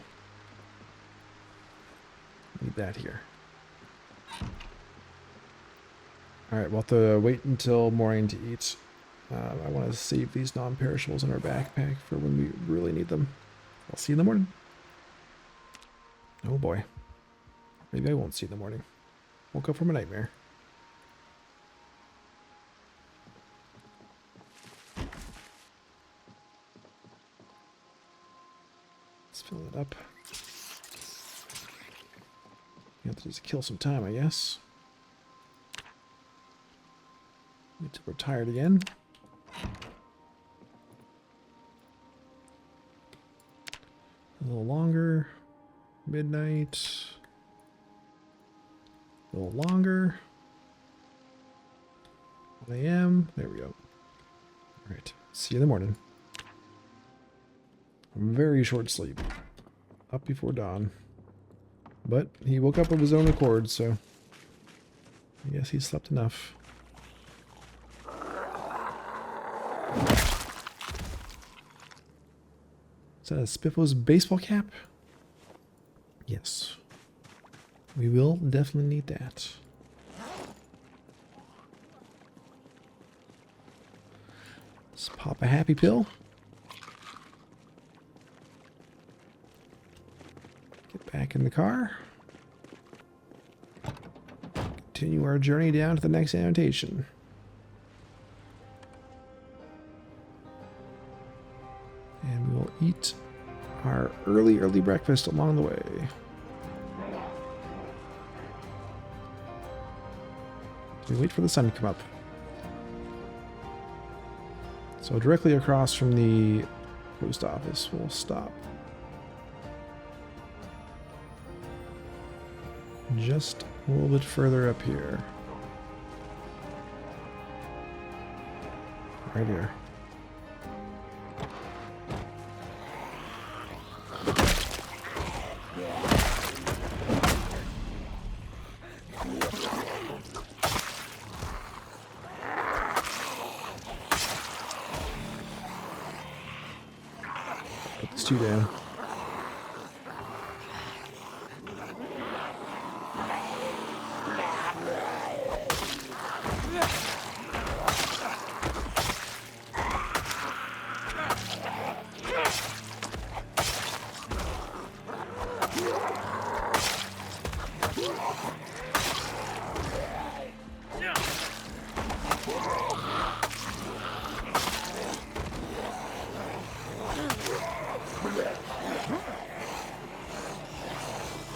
Speaker 1: Need that here. Alright, we'll have to wait until morning to eat. I want to save these non-perishables in our backpack for when we really need them. I'll see you in the morning. Oh boy. Maybe I won't see you in the morning. Woke up from a nightmare. Let's fill it up. You have to just kill some time, I guess. Wait till we're tired again. A little longer. Midnight. A little longer. 1 a.m. There we go. Alright. See you in the morning. Very short sleep. Up before dawn. But he woke up of his own accord, so I guess he slept enough. Is that a Spiffo's baseball cap? Yes. We will definitely need that. Let's pop a happy pill. Get back in the car. Continue our journey down to the next annotation. And we will eat our early breakfast along the way. We wait for the sun to come up. So directly across from the post office, we'll stop. Just a little bit further up here. Right here. Put this two down.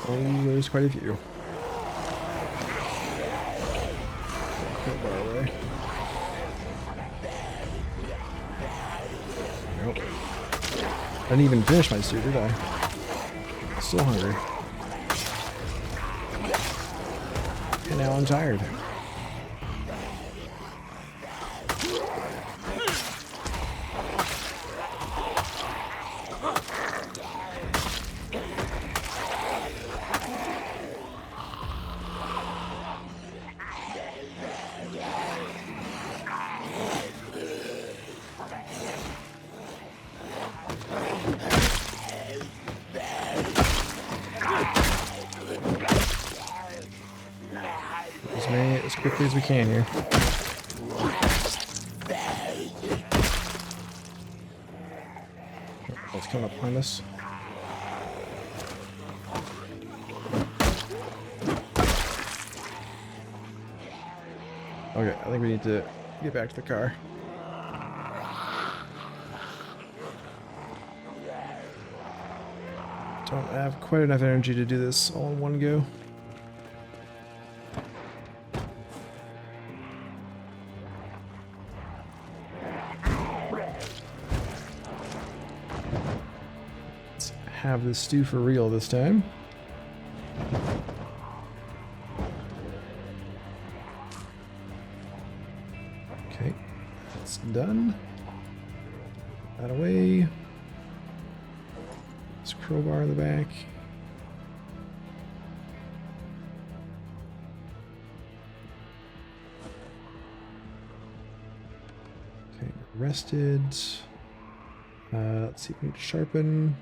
Speaker 1: Oh, there's quite a few. Crowbar away. Nope. I didn't even finish my stew, did I? Still hungry. And now I'm tired. As quickly as we can here. What's coming up behind us? Okay, I think we need to get back to the car. Don't have quite enough energy to do this all in one go. Have this stew for real this time. Okay, that's done. Put that away. This crowbar in the back. Okay, rested. Let's see if we need to sharpen.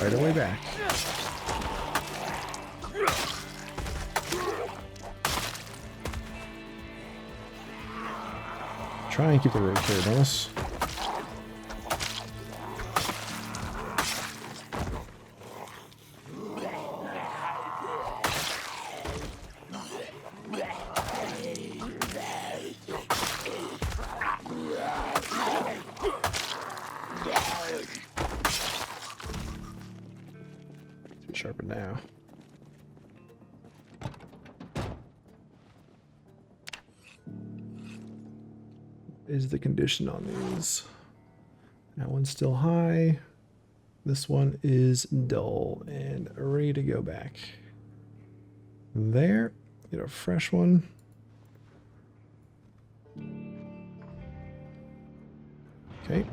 Speaker 1: Right away back. Try and keep the road clear, Dennis. Sharpen now. Is the condition on these? That one's still high. This one is dull and ready to go back. There. Get a fresh one. Okay.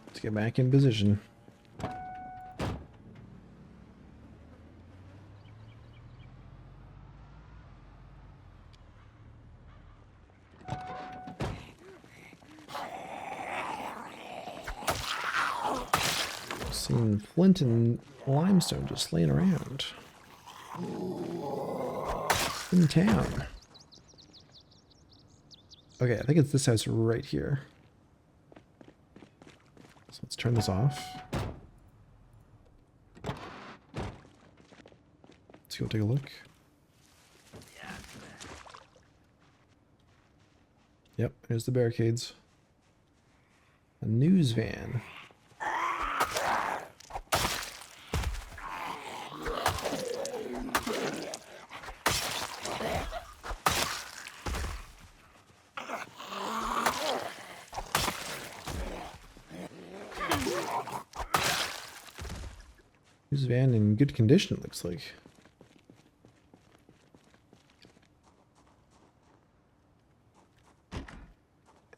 Speaker 1: Let's get back in position. Seen flint and limestone just laying around in town. Okay, I think it's this house right here. So let's turn this off. Let's go take a look. Yep, there's the barricades. A news van. News van in good condition, it looks like.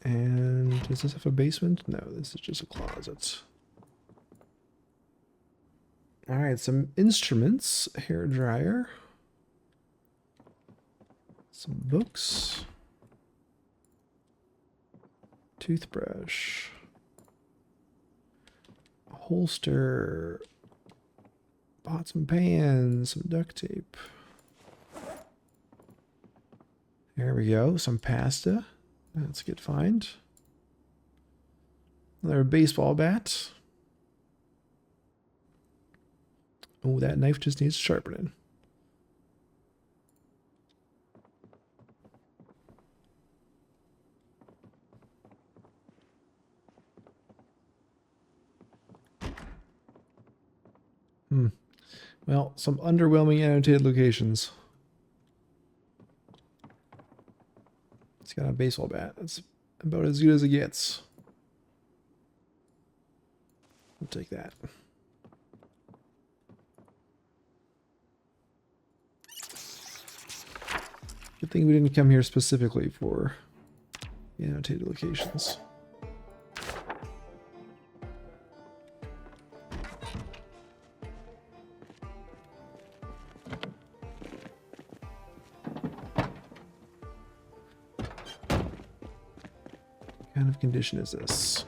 Speaker 1: And does this have a basement? No, this is just a closet. Alright, some instruments. Hair dryer. Some books. Toothbrush. A holster. Pots and pans. Some duct tape. There we go. Some pasta. That's a good find. Another baseball bat. Oh, that knife just needs sharpening. Well, some underwhelming annotated locations. It's got a baseball bat. That's about as good as it gets. We'll take that. Good thing we didn't come here specifically for the annotated locations. What kind of condition is this?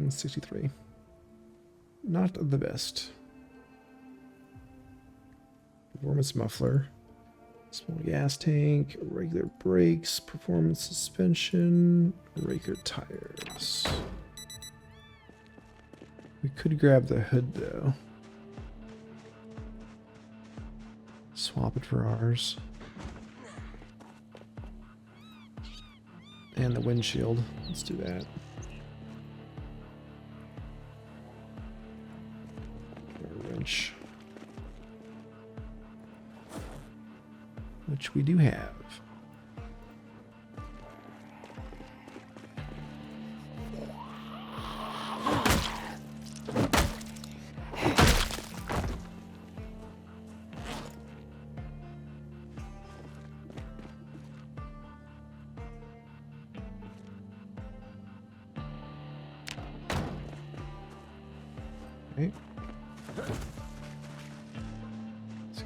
Speaker 1: 63. Not the best. Performance muffler. Small gas tank. Regular brakes. Performance suspension. Raker tires. We could grab the hood though. Swap it for ours. And the windshield. Let's do that. A wrench. Which we do have. Okay.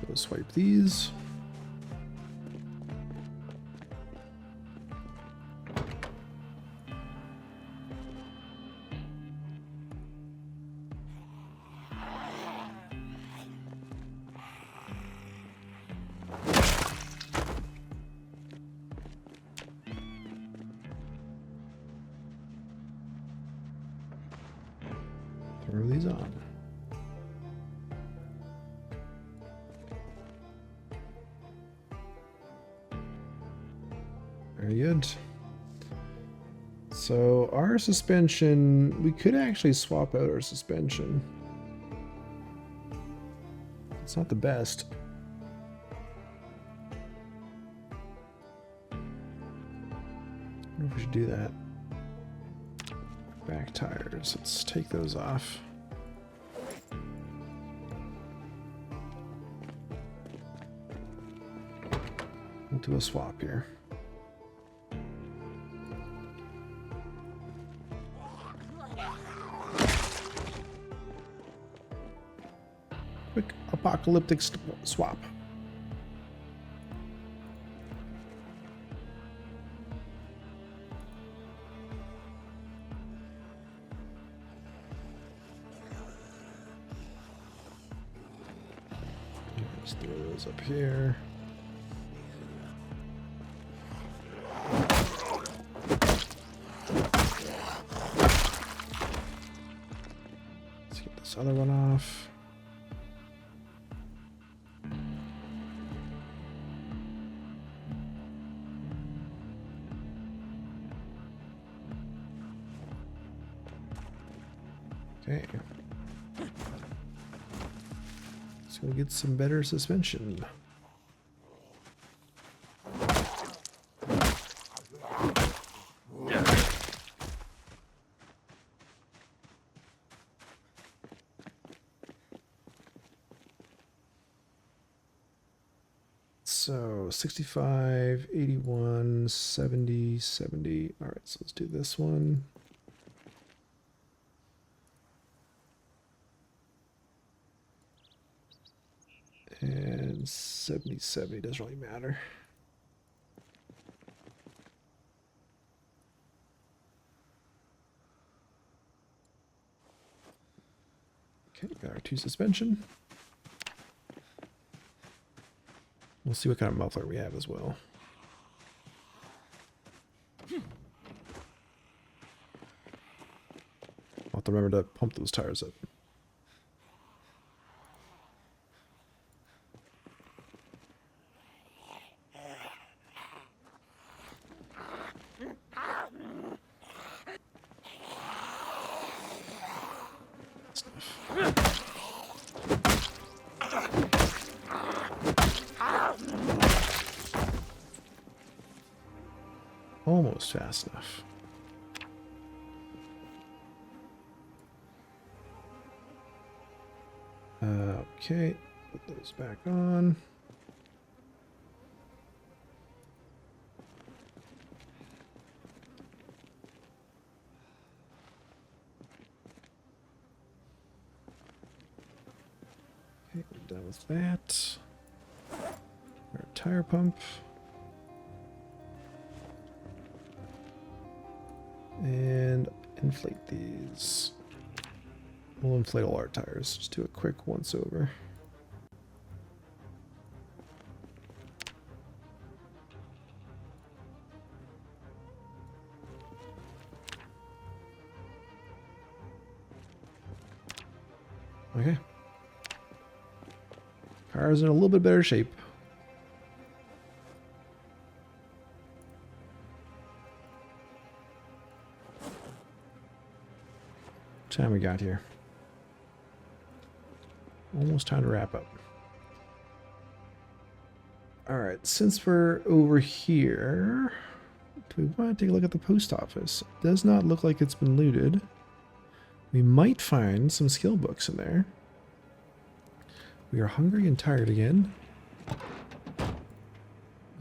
Speaker 1: We'll swipe these. Throw these on. Very good. So our suspension, we could actually swap out our suspension. It's not the best. I wonder if we should do that. Back tires, let's take those off. We'll do a swap here. Quick apocalyptic swap. Let's throw those up here. Let's get this other one off. Okay. Let's go get some better suspension. So 65, 81, 70, 70. All right, so let's do this one. And 70, 70 doesn't really matter. Okay, got our 2 suspension. We'll see what kind of muffler we have as well. I'll have to remember to pump those tires up. Almost fast enough. Okay, put those back on. Okay, we're done with that. Our tire pump. And inflate these. We'll inflate all our tires. Just do a quick once over. Okay. Car's in a little bit better shape. Time we got here. Almost time to wrap up. Alright, since we're over here, do we want to take a look at the post office? It does not look like it's been looted. We might find some skill books in there. We are hungry and tired again.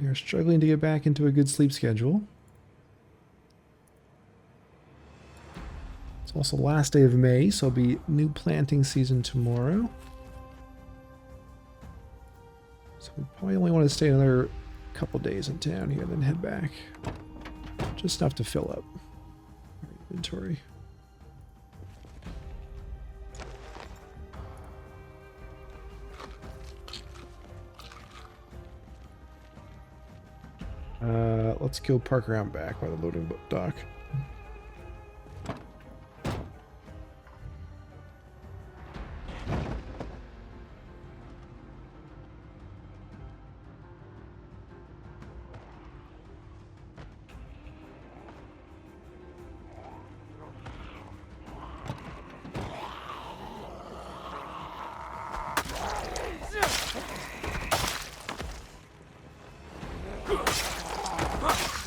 Speaker 1: We are struggling to get back into a good sleep schedule. It's also the last day of May, so it'll be new planting season tomorrow. We probably only want to stay another couple days in town here, then head back. Just enough to fill up our inventory. Let's go park around back by the loading dock.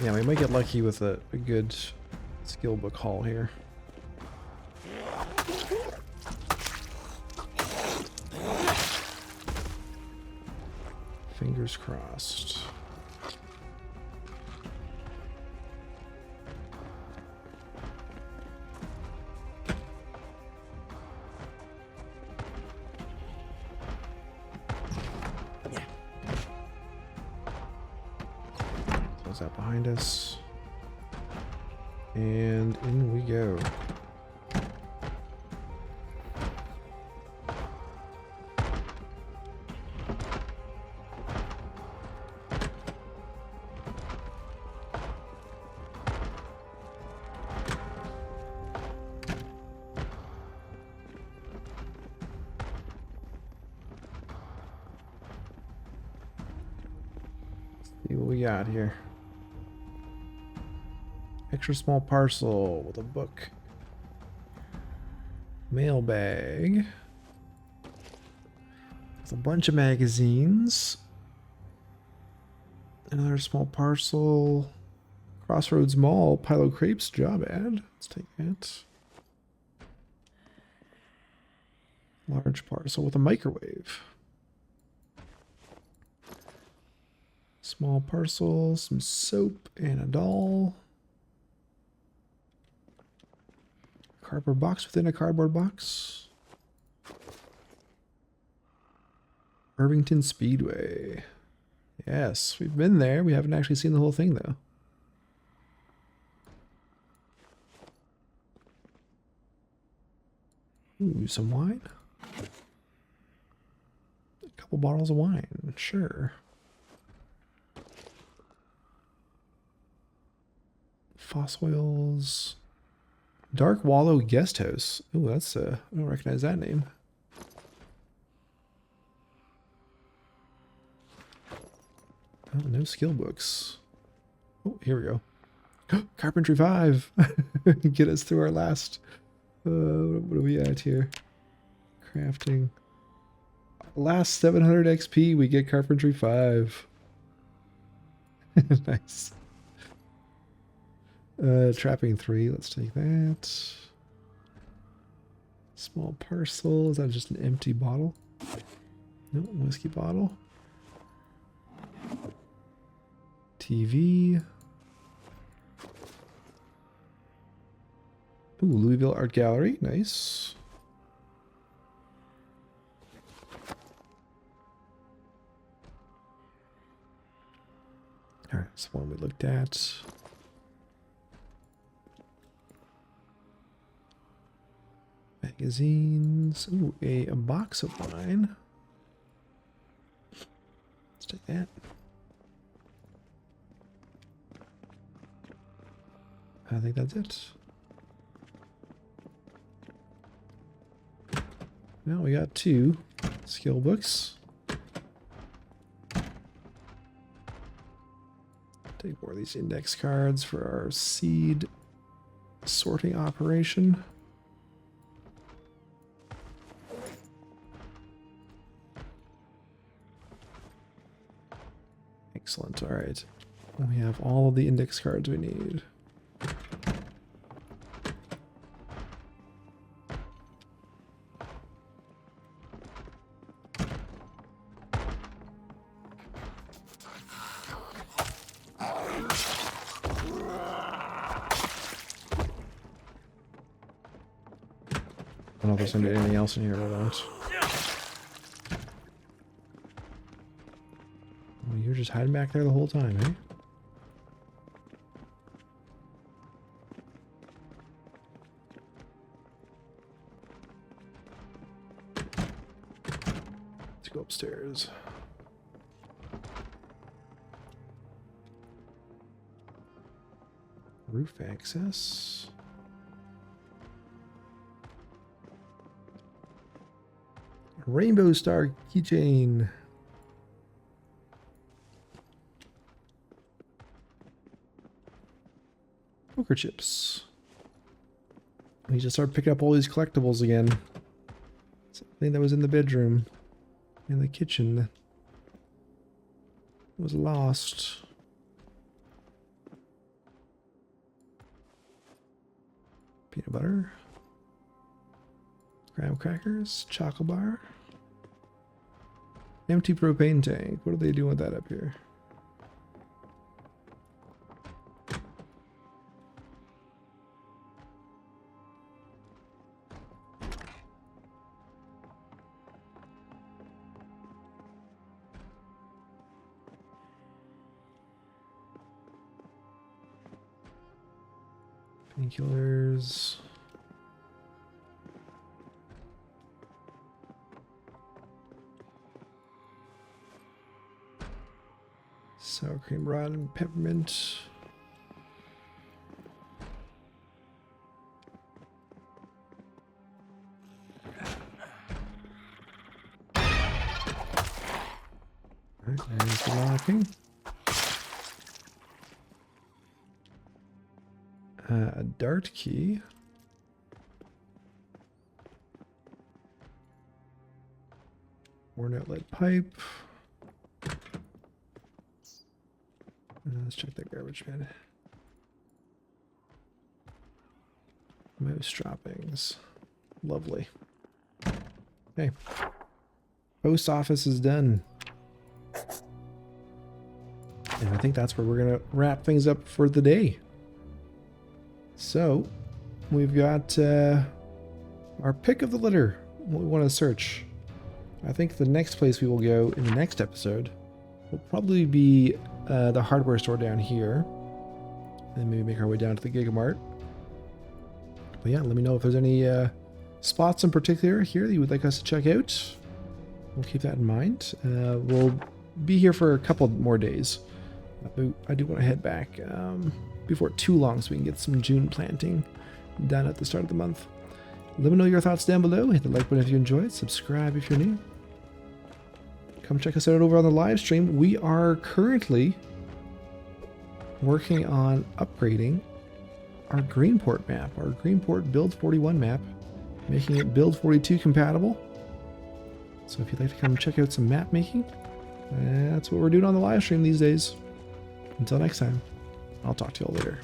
Speaker 1: Yeah, we might get lucky with a good skill book haul here. Fingers crossed. That behind us, and in we go. Let's see what we got here. Extra small parcel with a book. Mailbag. With a bunch of magazines. Another small parcel. Crossroads Mall. Pile of crepes. Job ad. Let's take that. Large parcel with a microwave. Small parcel. Some soap and a doll. Cardboard box within a cardboard box. Irvington Speedway. Yes, we've been there. We haven't actually seen the whole thing, though. Ooh, some wine? A couple bottles of wine, sure. Fossil oils. Dark Wallow Guest House. Oh, that's I don't recognize that name. Oh, no skill books. Oh, here we go. Carpentry 5. Get us through our last. What are we at here? Crafting. Last 700 XP, we get Carpentry 5. Nice. Trapping 3, let's take that. Small parcel, is that just an empty bottle? No, whiskey bottle. TV. Ooh, Louisville Art Gallery, nice. Alright, that's the one we looked at. Magazines. Ooh, a box of wine. Let's take that. I think that's it. Now we got 2 skill books. Take more of these index cards for our seed sorting operation. Excellent. All right. We have all of the index cards we need. I don't know if there's going to be anything else in here or not. Well, you're just hiding back there the whole time, eh? Let's go upstairs. Roof access. Rainbow Star keychain. Poker chips. We just started picking up all these collectibles again. Something that was in the bedroom, in the kitchen, was lost. Peanut butter. Graham crackers. Chocolate bar. Empty propane tank. What are they doing with that up here? Painkillers. Sour cream rod and peppermint. Alright, there's the locking. A dart key. Worn out lead pipe. Let's check that garbage bin. Moose droppings. Lovely. Okay. Post office is done. And I think that's where we're going to wrap things up for the day. So, we've got our pick of the litter. What we want to search. I think the next place we will go in the next episode will probably be the hardware store down here. And maybe make our way down to the Gigamart. But yeah, let me know if there's any spots in particular here that you would like us to check out. We'll keep that in mind. We'll be here for a couple more days. I do want to head back before too long so we can get some June planting done at the start of the month. Let me know your thoughts down below. Hit the like button if you enjoyed. Subscribe if you're new. Come check us out over on the live stream. We are currently working on upgrading our Greenport map, our Greenport Build 41 map, making it Build 42 compatible. So if you'd like to come check out some map making, that's what we're doing on the live stream these days. Until next time, I'll talk to you all later.